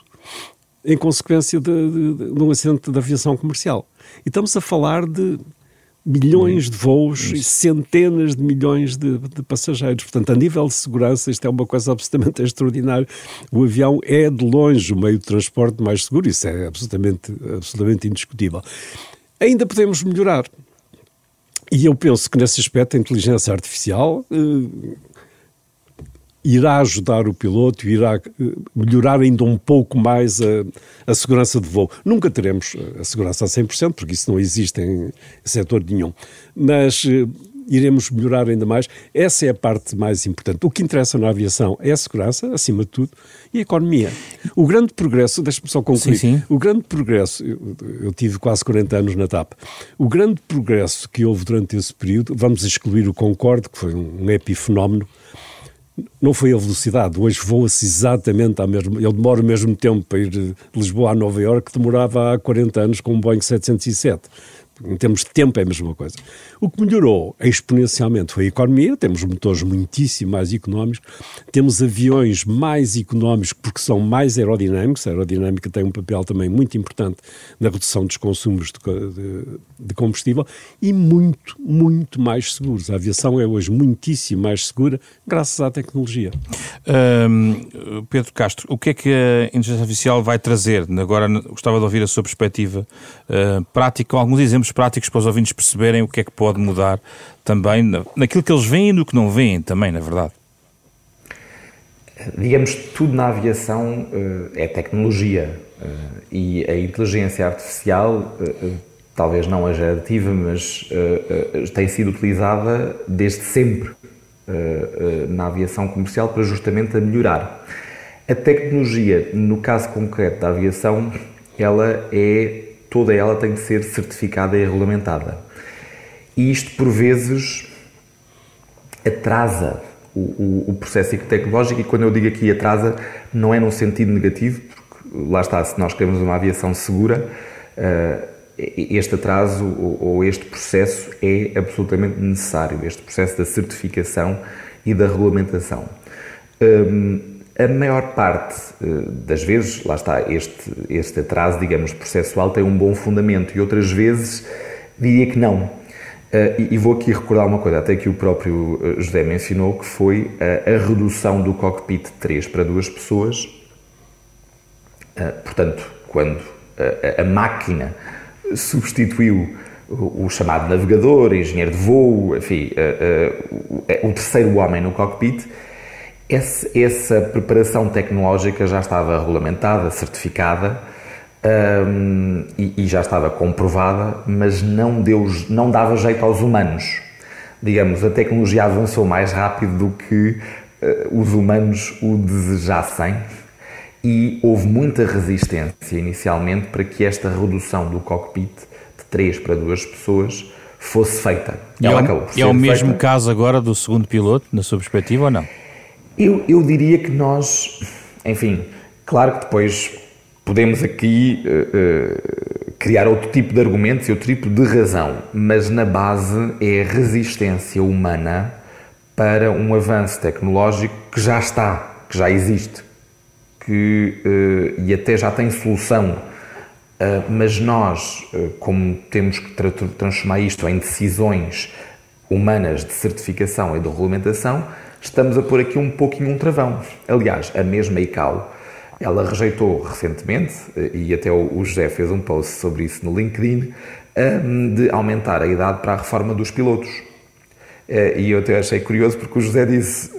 [SPEAKER 2] em consequência de um acidente de aviação comercial. E estamos a falar de milhões de voos e centenas de milhões de passageiros. Portanto, a nível de segurança, isto é uma coisa absolutamente extraordinária. O avião é, de longe, o meio de transporte mais seguro. Isso é absolutamente indiscutível. Ainda podemos melhorar. E eu penso que, nesse aspecto, a inteligência artificial irá ajudar o piloto, irá melhorar ainda um pouco mais a segurança de voo. Nunca teremos a segurança a 100%, porque isso não existe em setor nenhum, mas iremos melhorar ainda mais. Essa é a parte mais importante. O que interessa na aviação é a segurança, acima de tudo, e a economia. O grande progresso, deixa-me só concluir,
[SPEAKER 1] sim.
[SPEAKER 2] O grande progresso, eu tive quase 40 anos na TAP, o grande progresso que houve durante esse período, vamos excluir o Concorde, que foi um epifenómeno, não foi a velocidade. Hoje voa-se exatamente ao mesmo... Ele demora o mesmo tempo para ir de Lisboa a Nova Iorque que demorava há 40 anos com um Boeing 707. Em termos de tempo é a mesma coisa. O que melhorou exponencialmente foi a economia. Temos motores muitíssimo mais económicos, temos aviões mais económicos porque são mais aerodinâmicos. A aerodinâmica tem um papel também muito importante na redução dos consumos de combustível e muito, muito mais seguros. A aviação é hoje muitíssimo mais segura graças à tecnologia.
[SPEAKER 1] Pedro Castro, o que é que a inteligência artificial vai trazer? Agora gostava de ouvir a sua perspectiva prática, com alguns exemplos práticos para os ouvintes perceberem o que é que pode mudar também naquilo que eles veem e no que não veem também, na verdade.
[SPEAKER 3] Digamos, tudo na aviação é tecnologia e a inteligência artificial, talvez não a gerativa, mas tem sido utilizada desde sempre na aviação comercial para justamente a melhorar. A tecnologia, no caso concreto da aviação, toda ela tem de ser certificada e regulamentada. E isto, por vezes, atrasa o processo tecnológico, e quando eu digo aqui atrasa, não é num sentido negativo, porque lá está, se nós queremos uma aviação segura, este atraso ou este processo é absolutamente necessário, este processo da certificação e da regulamentação. A maior parte das vezes, lá está, este atraso, digamos, processual tem um bom fundamento e outras vezes diria que não. E vou aqui recordar uma coisa, até que o próprio José mencionou, que foi a redução do cockpit de 3 para 2 pessoas. Portanto, quando a máquina substituiu o chamado navegador, engenheiro de voo, enfim, o terceiro homem no cockpit, essa preparação tecnológica já estava regulamentada, certificada e já estava comprovada, mas não dava jeito aos humanos. Digamos, a tecnologia avançou mais rápido do que os humanos o desejassem e houve muita resistência inicialmente para que esta redução do cockpit de 3 para 2 pessoas fosse feita.
[SPEAKER 1] É o mesmo caso agora do segundo piloto, na sua perspectiva, ou não?
[SPEAKER 3] Eu diria que nós, enfim, claro que depois podemos aqui criar outro tipo de argumentos e outro tipo de razão, mas na base é a resistência humana para um avanço tecnológico que já está, que já existe, e até já tem solução, mas nós, como temos que transformar isto em decisões humanas de certificação e de regulamentação, estamos a pôr aqui um pouquinho um travão. Aliás, a mesma ICAO, ela rejeitou recentemente, e até o José fez um post sobre isso no LinkedIn, de aumentar a idade para a reforma dos pilotos. E eu até achei curioso porque o José disse,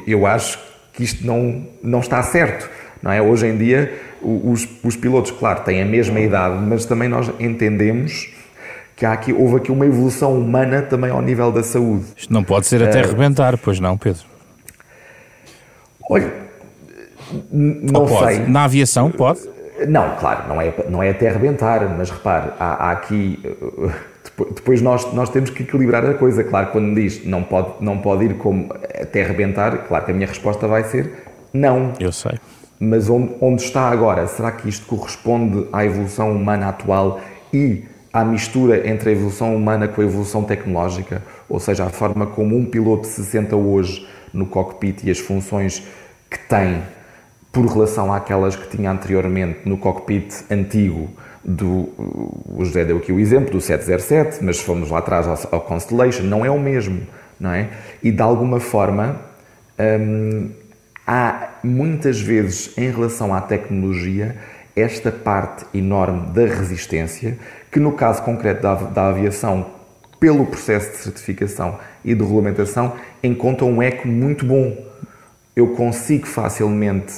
[SPEAKER 3] eu acho que isto não está certo, não é? Hoje em dia, os pilotos, claro, têm a mesma idade, mas também nós entendemos que houve aqui uma evolução humana também ao nível da saúde.
[SPEAKER 1] Isto não pode ser até arrebentar, pois não, Pedro?
[SPEAKER 3] Olha, não sei.
[SPEAKER 1] Na aviação pode?
[SPEAKER 3] Não, claro, não é até arrebentar, mas repare, há aqui... Depois nós temos que equilibrar a coisa. Claro, quando diz não pode ir como até arrebentar, claro que a minha resposta vai ser não.
[SPEAKER 1] Eu sei.
[SPEAKER 3] Mas onde está agora? Será que isto corresponde à evolução humana atual e à mistura entre a evolução humana com a evolução tecnológica? Ou seja, a forma como um piloto se senta hoje no cockpit e as funções que tem por relação àquelas que tinha anteriormente no cockpit antigo o José deu aqui o exemplo do 707, mas se formos lá atrás ao Constellation, não é o mesmo, não é? E de alguma forma há muitas vezes em relação à tecnologia esta parte enorme da resistência que no caso concreto da aviação, pelo processo de certificação e de regulamentação, encontra um eco muito bom. Eu consigo facilmente,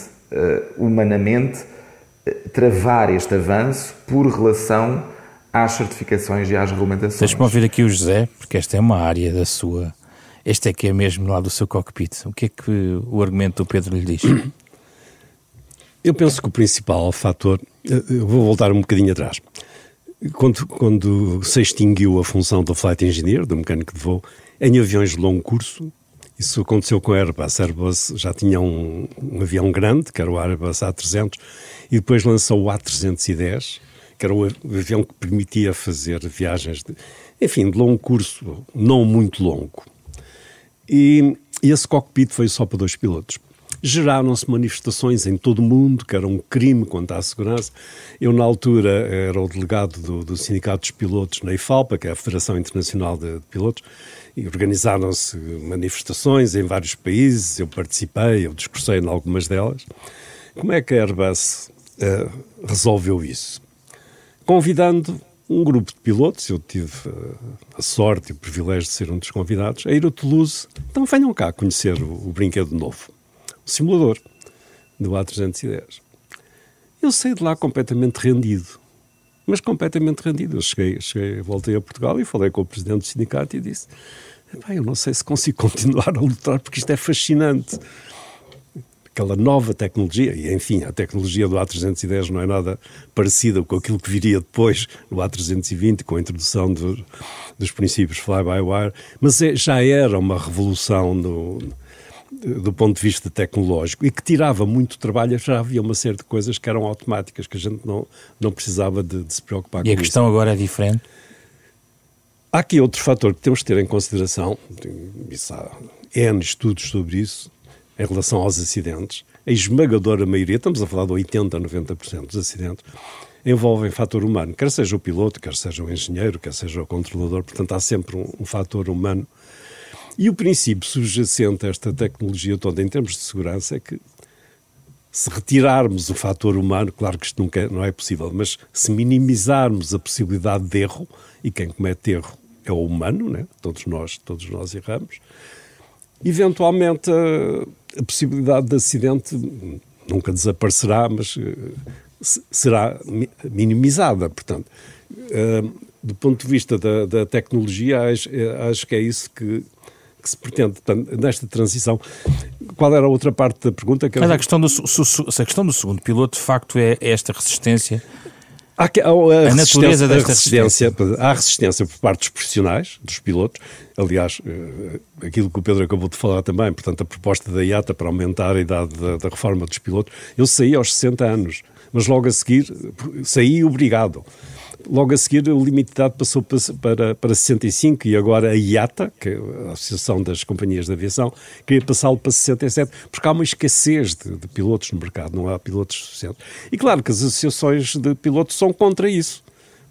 [SPEAKER 3] humanamente, travar este avanço por relação às certificações e às regulamentações.
[SPEAKER 1] Deixa-me ouvir aqui o José, porque esta é uma área da sua... Este é que é mesmo lá do seu cockpit. O que é que o argumento do Pedro lhe diz?
[SPEAKER 2] Eu penso que o principal fator... Eu vou voltar um bocadinho atrás. Quando se extinguiu a função do flight engineer, do mecânico de voo, em aviões de longo curso, isso aconteceu com a Airbus. A Airbus já tinha um avião grande, que era o Airbus A300, e depois lançou o A310, que era o avião que permitia fazer viagens de longo curso, não muito longo. E esse cockpit foi só para 2 pilotos. Geraram-se manifestações em todo o mundo, que era um crime quanto à segurança. Eu, na altura, era o delegado do Sindicato dos Pilotos na IFALPA, que é a Federação Internacional de Pilotos, e organizaram-se manifestações em vários países, eu participei, eu discursei em algumas delas. Como é que a Airbus resolveu isso? Convidando um grupo de pilotos, eu tive a sorte e o privilégio de ser um dos convidados, a ir a Toulouse. Então venham cá conhecer o brinquedo novo, o simulador do A310. Eu saí de lá completamente rendido, mas completamente rendido. Eu cheguei, voltei a Portugal e falei com o presidente do sindicato e disse: eu não sei se consigo continuar a lutar porque isto é fascinante. Aquela nova tecnologia, e enfim, a tecnologia do A310 não é nada parecida com aquilo que viria depois no A320, com a introdução dos princípios fly-by-wire, mas já era uma revolução do ponto de vista tecnológico e que tirava muito trabalho. Já havia uma série de coisas que eram automáticas, que a gente não precisava de se preocupar com isso.
[SPEAKER 1] E a questão agora é diferente?
[SPEAKER 2] Há aqui outro fator que temos de ter em consideração, isso há N estudos sobre isso, em relação aos acidentes. A esmagadora maioria, estamos a falar de 80% a 90% dos acidentes, envolvem fator humano, quer seja o piloto, quer seja o engenheiro, quer seja o controlador, portanto há sempre um fator humano. E o princípio subjacente a esta tecnologia toda em termos de segurança é que se retirarmos o fator humano, claro que isto não é possível, mas se minimizarmos a possibilidade de erro, e quem comete erro é o humano, né? Todos nós erramos, eventualmente a possibilidade de acidente nunca desaparecerá, mas será minimizada. Portanto, do ponto de vista da tecnologia, acho que é isso que se pretende. Portanto, nesta transição. Qual era a outra parte da pergunta?
[SPEAKER 1] Mas a questão do segundo piloto, de facto, é esta resistência.
[SPEAKER 2] A
[SPEAKER 1] natureza desta resistência.
[SPEAKER 2] Há resistência por parte dos profissionais, dos pilotos. Aliás, aquilo que o Pedro acabou de falar também, portanto, a proposta da IATA para aumentar a idade da reforma dos pilotos. Eu saí aos 60 anos, mas logo a seguir saí obrigado. Logo a seguir o limite de idade passou para 65 e agora a IATA, que é a Associação das Companhias de Aviação, queria passá-lo para 67, porque há uma escassez de pilotos no mercado, não há pilotos suficientes. E claro que as associações de pilotos são contra isso,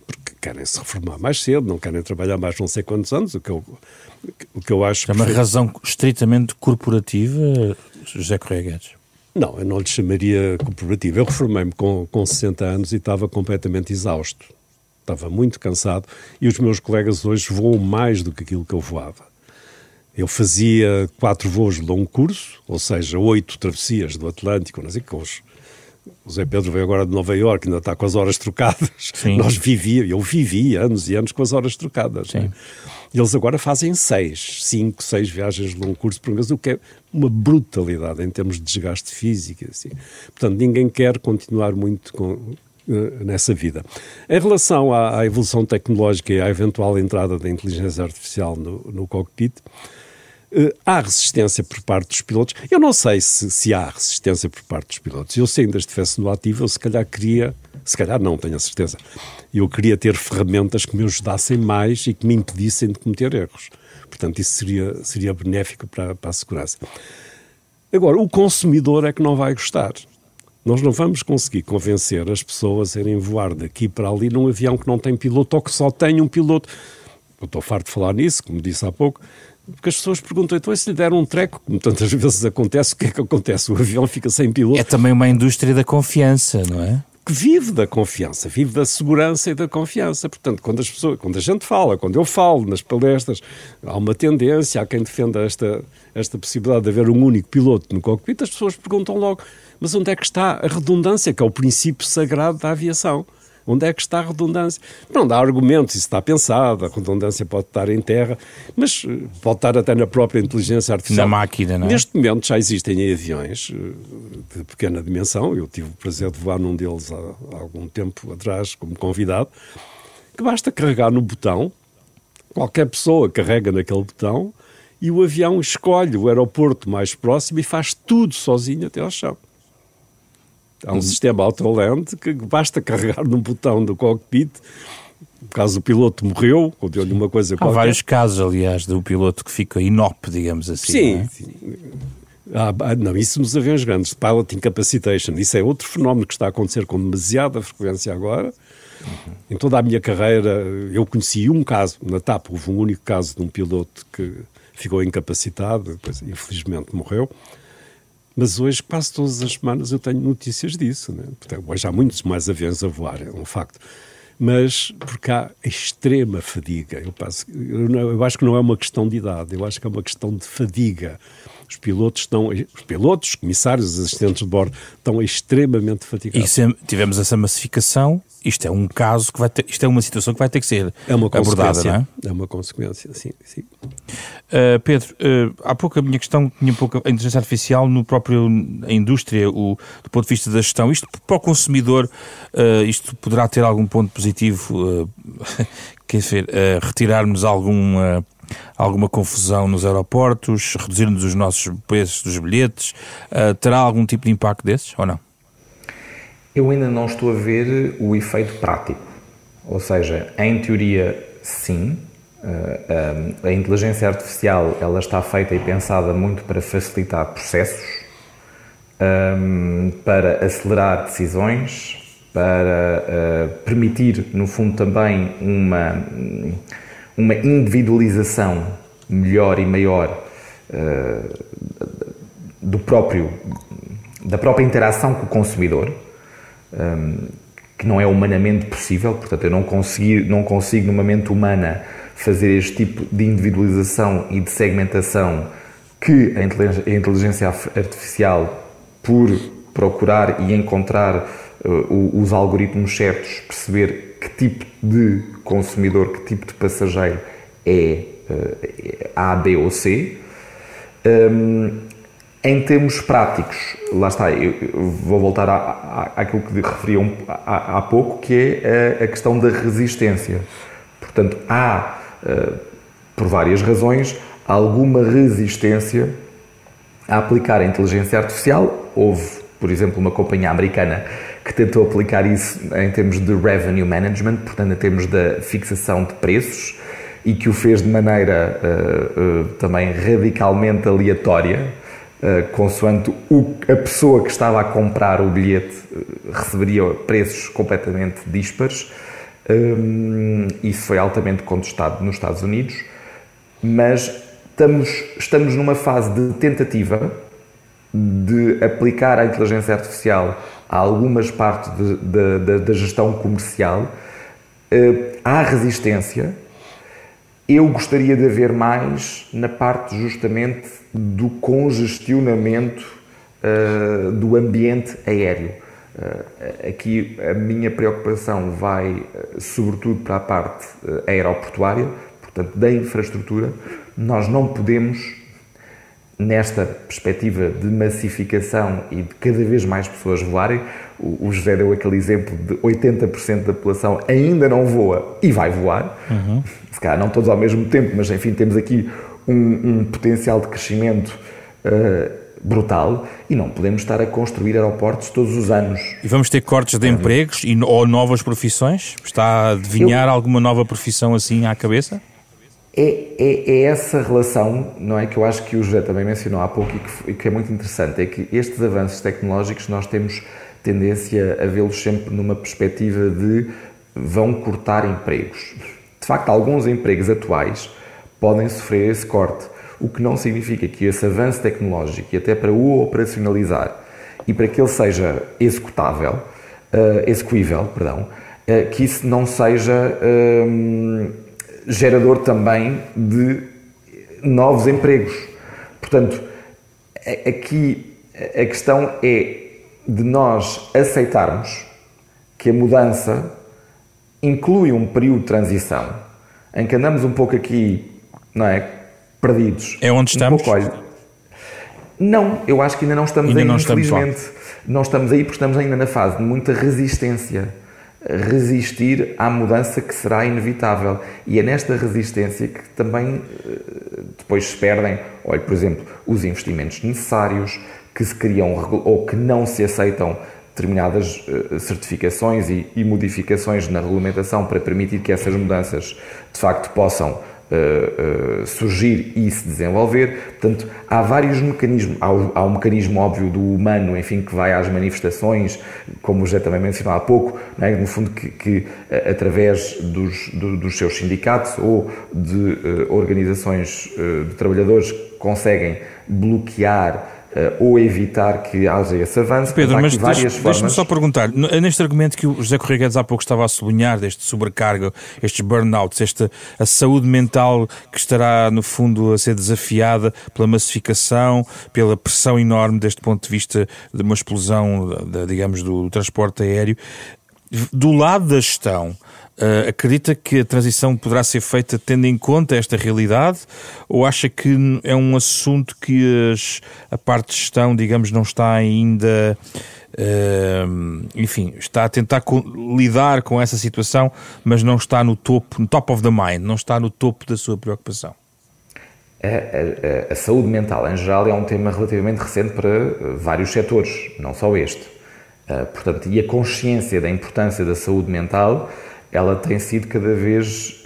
[SPEAKER 2] porque querem se reformar mais cedo, não querem trabalhar mais não sei quantos anos, o que eu acho...
[SPEAKER 1] É uma razão estritamente corporativa, José Correia Guedes?
[SPEAKER 2] Não, eu não lhe chamaria corporativa. Eu reformei-me com 60 anos e estava completamente exausto. Estava muito cansado e os meus colegas hoje voam mais do que aquilo que eu voava. Eu fazia 4 voos de longo curso, ou seja, 8 travessias do Atlântico, não sei que hoje. O Zé Pedro veio agora de Nova Iorque, ainda está com as horas trocadas.
[SPEAKER 1] Sim.
[SPEAKER 2] Eu vivi anos e anos com as horas trocadas. Sim. Né? E eles agora fazem 5, 6 viagens de longo curso por mês, o que é uma brutalidade em termos de desgaste físico. Assim. Portanto, ninguém quer continuar muito nessa vida. Em relação à evolução tecnológica e à eventual entrada da inteligência artificial no cockpit, há resistência por parte dos pilotos. Eu não sei se há resistência por parte dos pilotos. Eu, se ainda estivesse no ativo, eu se calhar não, tenho a certeza. Eu queria ter ferramentas que me ajudassem mais e que me impedissem de cometer erros. Portanto, isso seria benéfico para a segurança. Agora, o consumidor é que não vai gostar. Nós não vamos conseguir convencer as pessoas a irem voar daqui para ali num avião que não tem piloto ou que só tem um piloto. Eu estou farto de falar nisso, como disse há pouco, porque as pessoas perguntam, então se lhe der um treco, como tantas vezes acontece, o que é que acontece? O avião fica sem piloto.
[SPEAKER 1] É também uma indústria da confiança, não é?
[SPEAKER 2] Que vive da confiança, vive da segurança e da confiança. Portanto, quando a gente fala, quando eu falo nas palestras, há uma tendência, há quem defenda esta possibilidade de haver um único piloto no cockpit, as pessoas perguntam logo, mas onde é que está a redundância, que é o princípio sagrado da aviação? Onde é que está a redundância? Não dá argumentos, isso está pensado, a redundância pode estar em terra, mas pode estar até na própria inteligência artificial.
[SPEAKER 1] Na máquina, não é?
[SPEAKER 2] Neste momento já existem aviões de pequena dimensão, eu tive o prazer de voar num deles há algum tempo atrás como convidado, que basta carregar no botão, qualquer pessoa carrega naquele botão e o avião escolhe o aeroporto mais próximo e faz tudo sozinho até ao chão. Há um sistema Autoland que basta carregar num botão do cockpit, caso o piloto morreu, ou deu-lhe uma coisa qualquer.
[SPEAKER 1] Há vários casos, aliás, do piloto que fica inop, digamos assim.
[SPEAKER 2] Sim.
[SPEAKER 1] Não é?
[SPEAKER 2] Sim. Não, isso nos aviões grandes, pilot incapacitation, isso é outro fenómeno que está a acontecer com demasiada frequência agora. Em toda a minha carreira, eu conheci um caso, na TAP houve um único caso de um piloto que ficou incapacitado, depois infelizmente morreu. Mas hoje, quase todas as semanas, eu tenho notícias disso. Né? Portanto, hoje há muitos mais aviões a voar, é um facto. Mas porque há extrema fadiga. Eu acho que não é uma questão de idade, eu acho que é uma questão de fadiga. Os pilotos, os comissários, os assistentes de bordo, estão extremamente fatigados.
[SPEAKER 1] E se tivermos essa massificação, isto é um caso que vai ter, isto é uma situação que vai ter que ser abordada, não é?
[SPEAKER 2] É uma consequência, sim.
[SPEAKER 1] Pedro, há pouco a minha questão tinha pouco a inteligência artificial no próprio a indústria, do ponto de vista da gestão. Isto para o consumidor, isto poderá ter algum ponto positivo, quer dizer, retirarmos algum alguma confusão nos aeroportos, reduzir-nos os nossos preços dos bilhetes? Terá algum tipo de impacto desses ou não?
[SPEAKER 3] Eu ainda não estou a ver o efeito prático. Ou seja, em teoria, sim. A inteligência artificial ela está feita e pensada muito para facilitar processos, para acelerar decisões, para permitir, no fundo, também uma individualização melhor e maior da própria interação com o consumidor, que não é humanamente possível. Portanto, eu não consigo numa mente humana fazer este tipo de individualização e de segmentação que a inteligência artificial, por procurar e encontrar os algoritmos certos, perceber que tipo de consumidor, que tipo de passageiro é A, B ou C. Em termos práticos, lá está, eu vou voltar àquilo que referi há pouco, que é a questão da resistência. Portanto, há, por várias razões, alguma resistência a aplicar a inteligência artificial. Houve, por exemplo, uma companhia americana que tentou aplicar isso em termos de revenue management, portanto, em termos da fixação de preços, e que o fez de maneira também radicalmente aleatória, consoante a pessoa que estava a comprar o bilhete receberia preços completamente díspares. Isso foi altamente contestado nos Estados Unidos, mas estamos numa fase de tentativa de aplicar a inteligência artificial a algumas partes da gestão comercial. Há resistência. Eu gostaria de haver mais na parte justamente do congestionamento do ambiente aéreo. Aqui a minha preocupação vai sobretudo para a parte aeroportuária, portanto da infraestrutura. Nós não podemos, nesta perspectiva de massificação e de cada vez mais pessoas voarem, o José deu aquele exemplo de 80% da população ainda não voa e vai voar, se calhar não todos ao mesmo tempo, mas enfim, temos aqui um potencial de crescimento brutal, e não podemos estar a construir aeroportos todos os anos.
[SPEAKER 1] E vamos ter cortes de empregos ou novas profissões? Está a adivinhar alguma nova profissão assim à cabeça?
[SPEAKER 3] É essa relação, não é, que eu acho que o José também mencionou há pouco e que é muito interessante, é que estes avanços tecnológicos nós temos tendência a vê-los sempre numa perspectiva de vão cortar empregos. De facto, alguns empregos atuais podem sofrer esse corte, o que não significa que esse avanço tecnológico, e até para o operacionalizar e para que ele seja execuível, que isso não seja gerador também de novos empregos. Portanto, aqui a questão é de nós aceitarmos que a mudança inclui um período de transição em que andamos um pouco aqui, não é, perdidos.
[SPEAKER 1] É onde estamos?
[SPEAKER 3] Não, eu acho que ainda não estamos aí, infelizmente. Não estamos aí porque estamos ainda na fase de muita resistência. Resistir à mudança que será inevitável. E é nesta resistência que também depois se perdem, olha, por exemplo, os investimentos necessários, que se criam ou que não se aceitam determinadas certificações e modificações na regulamentação para permitir que essas mudanças de facto possam surgir e se desenvolver. Portanto, há vários mecanismos. Há um mecanismo óbvio do humano, enfim, que vai às manifestações, como o José também mencionou há pouco, não é? No fundo que através dos seus sindicatos ou de organizações de trabalhadores conseguem bloquear ou evitar que haja esse avanço.
[SPEAKER 1] Pedro, mas deixa-me só perguntar, neste argumento que o José Correia Guedes há pouco estava a sublinhar, deste sobrecarga, estes burnouts, a saúde mental que estará no fundo a ser desafiada pela massificação, pela pressão enorme deste ponto de vista de uma explosão, digamos, do transporte aéreo, do lado da gestão, acredita que a transição poderá ser feita tendo em conta esta realidade, ou acha que é um assunto que a parte de gestão, digamos, não está ainda, enfim, está a tentar lidar com essa situação, mas não está no top of the mind, não está no topo da sua preocupação?
[SPEAKER 3] a saúde mental em geral é um tema relativamente recente para vários setores, não só este. Portanto, e a consciência da importância da saúde mental, ela tem sido cada vez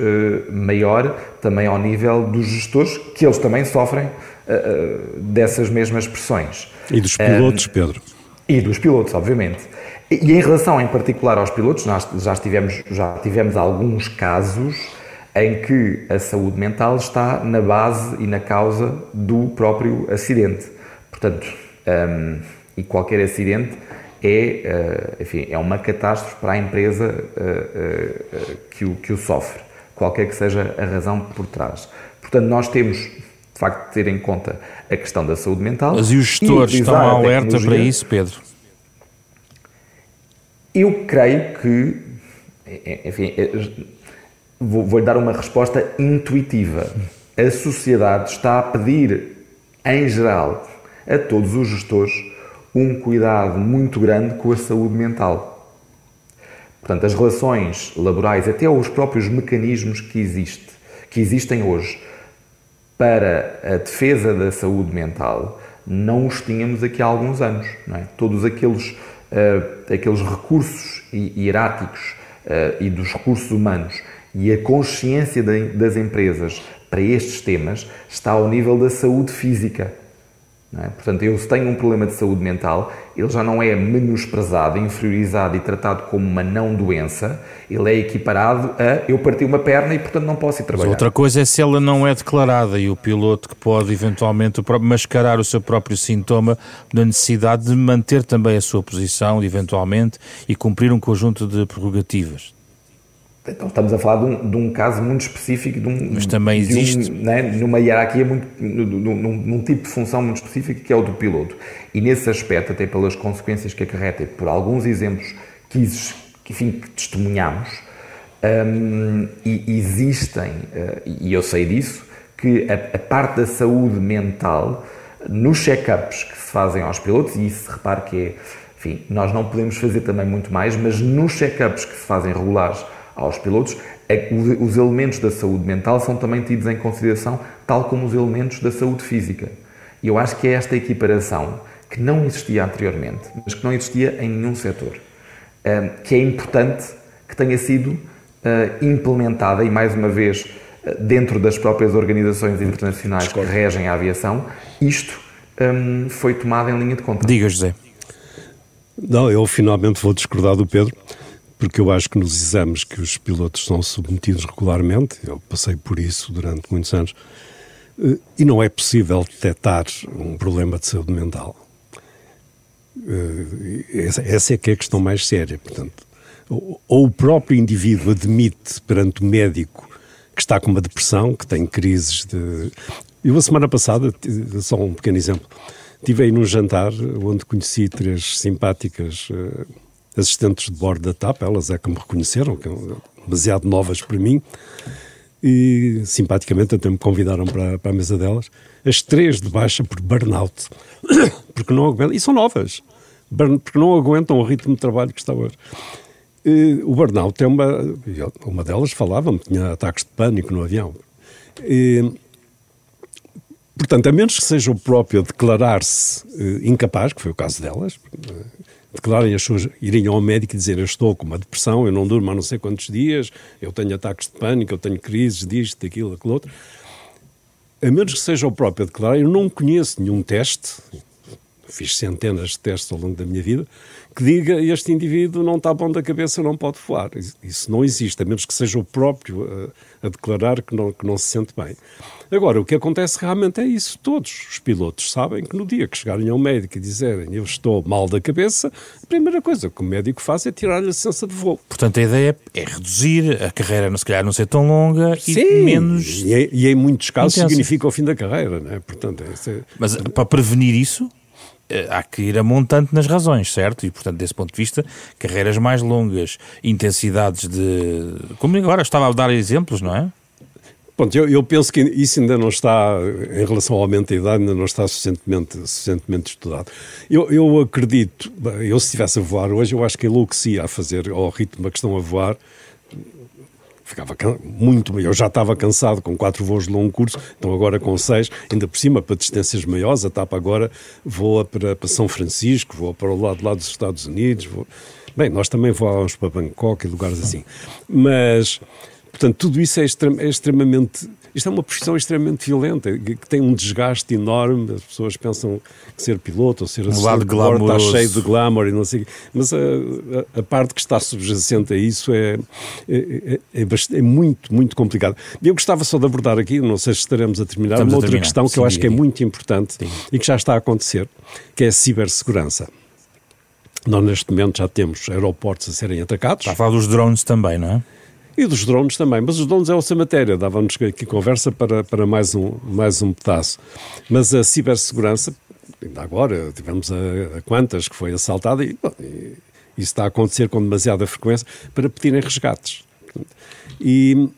[SPEAKER 3] maior também ao nível dos gestores, que eles também sofrem dessas mesmas pressões.
[SPEAKER 2] E dos pilotos, Pedro?
[SPEAKER 3] E dos pilotos, obviamente. E em relação em particular aos pilotos, nós já tivemos alguns casos em que a saúde mental está na base e na causa do próprio acidente. Portanto, e qualquer acidente é uma catástrofe para a empresa que o sofre, qualquer que seja a razão por trás. Portanto, nós temos, de facto, de ter em conta a questão da saúde mental.
[SPEAKER 1] Mas e os gestores estão alerta para isso, Pedro?
[SPEAKER 3] Eu creio que, enfim, vou-lhe dar uma resposta intuitiva. A sociedade está a pedir, em geral, a todos os gestores, um cuidado muito grande com a saúde mental. Portanto, as relações laborais, até os próprios mecanismos que existem hoje para a defesa da saúde mental, não os tínhamos aqui há alguns anos, não é? Todos aqueles recursos hierárquicos e dos recursos humanos e a consciência das empresas para estes temas está ao nível da saúde física. Não é? Portanto, eu se tenho um problema de saúde mental, ele já não é menosprezado, inferiorizado e tratado como uma não doença, ele é equiparado a eu parti uma perna e, portanto, não posso ir trabalhar.
[SPEAKER 1] Mas outra coisa é se ela não é declarada e o piloto que pode eventualmente mascarar o seu próprio sintoma na necessidade de manter também a sua posição, eventualmente, e cumprir um conjunto de prerrogativas.
[SPEAKER 3] Então estamos a falar de um caso muito específico,
[SPEAKER 1] mas também existe
[SPEAKER 3] numa hierarquia, num tipo de função muito específico que é o do piloto. E nesse aspecto, até pelas consequências que acarreta, por alguns exemplos que testemunhamos, existem, e eu sei disso, que a parte da saúde mental, nos check-ups que se fazem aos pilotos, e isso repare que é, enfim, nós não podemos fazer também muito mais, mas nos check-ups que se fazem regulares aos pilotos, os elementos da saúde mental são também tidos em consideração, tal como os elementos da saúde física. E eu acho que é esta equiparação que não existia anteriormente, mas que não existia em nenhum setor, que é importante que tenha sido implementada e, mais uma vez, dentro das próprias organizações internacionais que regem a aviação, isto foi tomado em linha de conta.
[SPEAKER 1] Diga, José.
[SPEAKER 2] Não, eu finalmente vou discordar do Pedro, porque eu acho que nos exames que os pilotos são submetidos regularmente, eu passei por isso durante muitos anos, e não é possível detectar um problema de saúde mental. Essa é que é a questão mais séria. Portanto, ou o próprio indivíduo admite perante o médico que está com uma depressão, que tem crises de... Eu, a semana passada, só um pequeno exemplo, estive aí num jantar onde conheci 3 simpáticas assistentes de bordo da TAP, elas é que me reconheceram, que são demasiado novas para mim, e simpaticamente até me convidaram para a mesa delas, as 3 de baixa por burnout, porque não aguentam, e são novas, porque não aguentam o ritmo de trabalho que está hoje. O burnout é uma delas falava-me, tinha ataques de pânico no avião. Portanto, a menos que seja o próprio a declarar-se incapaz, que foi o caso delas, declarem as suas, irem ao médico e dizer eu estou com uma depressão, eu não durmo há não sei quantos dias, eu tenho ataques de pânico, eu tenho crises disto, daquilo, daquilo outro. A menos que seja o próprio a declarar, eu não conheço nenhum teste, fiz centenas de testes ao longo da minha vida, que diga este indivíduo não está bom da cabeça, não pode voar. Isso não existe, a menos que seja o próprio a declarar que não se sente bem. Agora, o que acontece realmente é isso. Todos os pilotos sabem que no dia que chegarem ao médico e dizerem eu estou mal da cabeça, a primeira coisa que o médico faz é tirar-lhe a licença de voo.
[SPEAKER 1] Portanto, a ideia é reduzir a carreira, se calhar não ser tão longa.
[SPEAKER 2] Sim,
[SPEAKER 1] e menos...
[SPEAKER 2] E em muitos casos significa o fim da carreira, não é? Portanto,
[SPEAKER 1] Mas para prevenir isso, há que ir a montante nas razões, certo? E, portanto, desse ponto de vista, carreiras mais longas, intensidades de... Como agora estava a dar exemplos, não é?
[SPEAKER 2] Pronto, eu penso que isso ainda não está, em relação ao aumento da idade, ainda não está suficientemente estudado. Eu acredito, eu se estivesse a voar hoje, eu acho que enlouquecia a fazer ao ritmo a que estão a voar, Eu já estava cansado com 4 voos de longo curso, então agora com 6, ainda por cima para distâncias maiores. A TAP agora voa para São Francisco, voa para o lado dos Estados Unidos. Bem, nós também voávamos para Bangkok e lugares assim. Mas, portanto, tudo isso é extremamente... Isto é uma profissão extremamente violenta, que tem um desgaste enorme. As pessoas pensam que ser piloto ou ser assessor de bordo está cheio de glamour e não sei o quê. Mas a parte que está subjacente a isso é muito, muito complicado. Eu gostava só de abordar aqui, não sei se estaremos a terminar, uma outra questão que eu acho que é muito importante e que já está a acontecer, que é a cibersegurança. Nós, neste momento, já temos aeroportos a serem atacados.
[SPEAKER 1] Está a falar dos drones também, não é?
[SPEAKER 2] E dos drones também, mas os drones é outra matéria, dava-nos aqui conversa para mais um pedaço. Mas a cibersegurança, ainda agora, tivemos a Qantas que foi assaltada e isso está a acontecer com demasiada frequência para pedirem resgates. E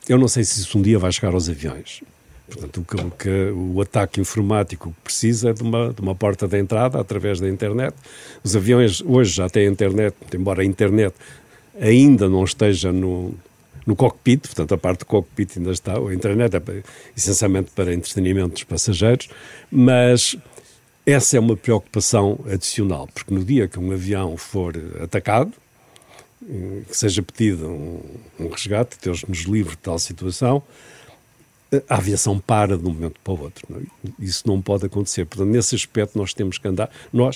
[SPEAKER 2] eu não sei se isso um dia vai chegar aos aviões. Portanto, o ataque informático precisa é de uma porta de entrada através da internet. Os aviões hoje já têm internet, embora a internet ainda não esteja no cockpit, portanto a parte do cockpit ainda está, a internet é essencialmente para entretenimento dos passageiros, mas essa é uma preocupação adicional, porque no dia que um avião for atacado, que seja pedido um resgate, Deus nos livre de tal situação, a aviação para de um momento para o outro. Não é? Isso não pode acontecer. Portanto, nesse aspecto nós temos que andar,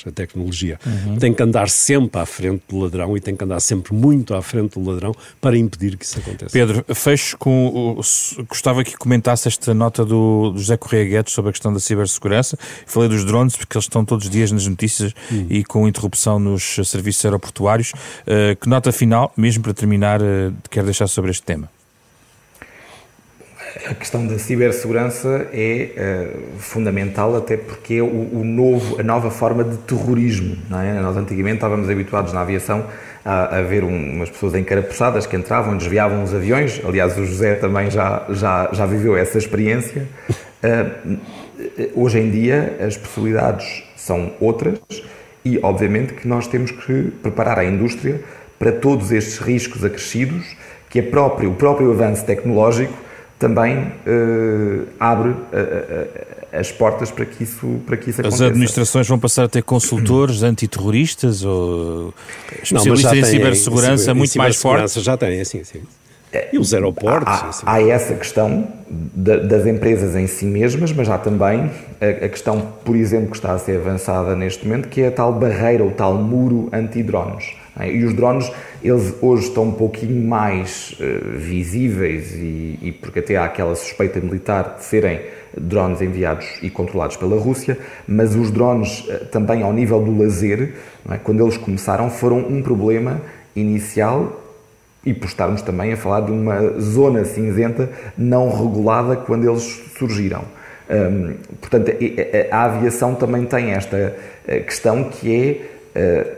[SPEAKER 2] a tecnologia, tem que andar sempre à frente do ladrão e tem que andar sempre muito à frente do ladrão para impedir que isso aconteça.
[SPEAKER 1] Pedro, fecho com... Gostava que comentasse esta nota do José Correia Guedes sobre a questão da cibersegurança. Falei dos drones, porque eles estão todos os dias nas notícias e com interrupção nos serviços aeroportuários. Que nota final, mesmo para terminar, quer deixar sobre este tema?
[SPEAKER 3] A questão da cibersegurança é fundamental, até porque é a nova forma de terrorismo. Não é? Nós antigamente estávamos habituados na aviação a ver umas pessoas encarapuçadas que entravam, desviavam os aviões. Aliás, o José também já viveu essa experiência. Hoje em dia as possibilidades são outras e, obviamente, que nós temos que preparar a indústria para todos estes riscos acrescidos que o próprio avanço tecnológico também abre as portas para que isso aconteça.
[SPEAKER 1] As administrações vão passar a ter consultores antiterroristas ou especialistas em cibersegurança muito mais fortes?
[SPEAKER 2] Já têm, sim. E os aeroportos?
[SPEAKER 3] Há essa questão das empresas em si mesmas, mas há também a questão, por exemplo, que está a ser avançada neste momento, que é a tal barreira, o tal muro anti-drones. E os drones, eles hoje estão um pouquinho mais visíveis e porque até há aquela suspeita militar de serem drones enviados e controlados pela Rússia, mas os drones também ao nível do lazer, não é? Quando eles começaram, foram um problema inicial e por estarmos também a falar de uma zona cinzenta não regulada quando eles surgiram. Portanto, a aviação também tem esta questão que é...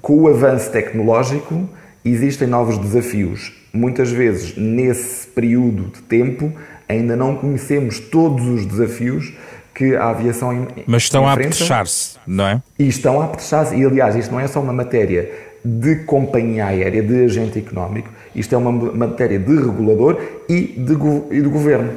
[SPEAKER 3] Com o avanço tecnológico, existem novos desafios. Muitas vezes, nesse período de tempo, ainda não conhecemos todos os desafios que a aviação enfrenta.
[SPEAKER 1] Mas estão a apetrechar-se, não é?
[SPEAKER 3] E estão a apetrechar-se. E, aliás, isto não é só uma matéria de companhia aérea, de agente económico, isto é uma matéria de regulador e de governo.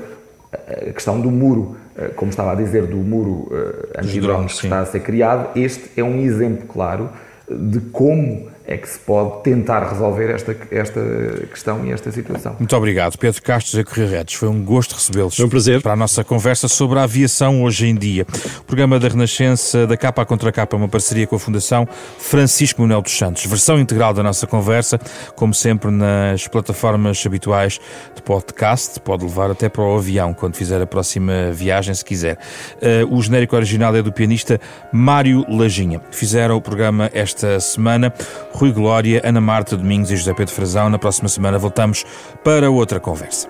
[SPEAKER 3] A questão do muro, como estava a dizer, do muro anti-drones que está a ser criado, este é um exemplo claro de como é que se pode tentar resolver esta questão e esta situação.
[SPEAKER 1] Muito obrigado, Pedro Castro e Correia Guedes. Foi um gosto recebê-los.
[SPEAKER 2] Foi um prazer.
[SPEAKER 1] Para a nossa conversa sobre a aviação hoje em dia. O programa da Renascença, da Capa à Contra Capa, uma parceria com a Fundação Francisco Manuel dos Santos. Versão integral da nossa conversa, como sempre, nas plataformas habituais de podcast. Pode levar até para o avião, quando fizer a próxima viagem, se quiser. O genérico original é do pianista Mário Lajinha. Fizeram o programa esta semana Rui Glória, Ana Marta Domingos e José Pedro Frazão. Na próxima semana voltamos para outra conversa.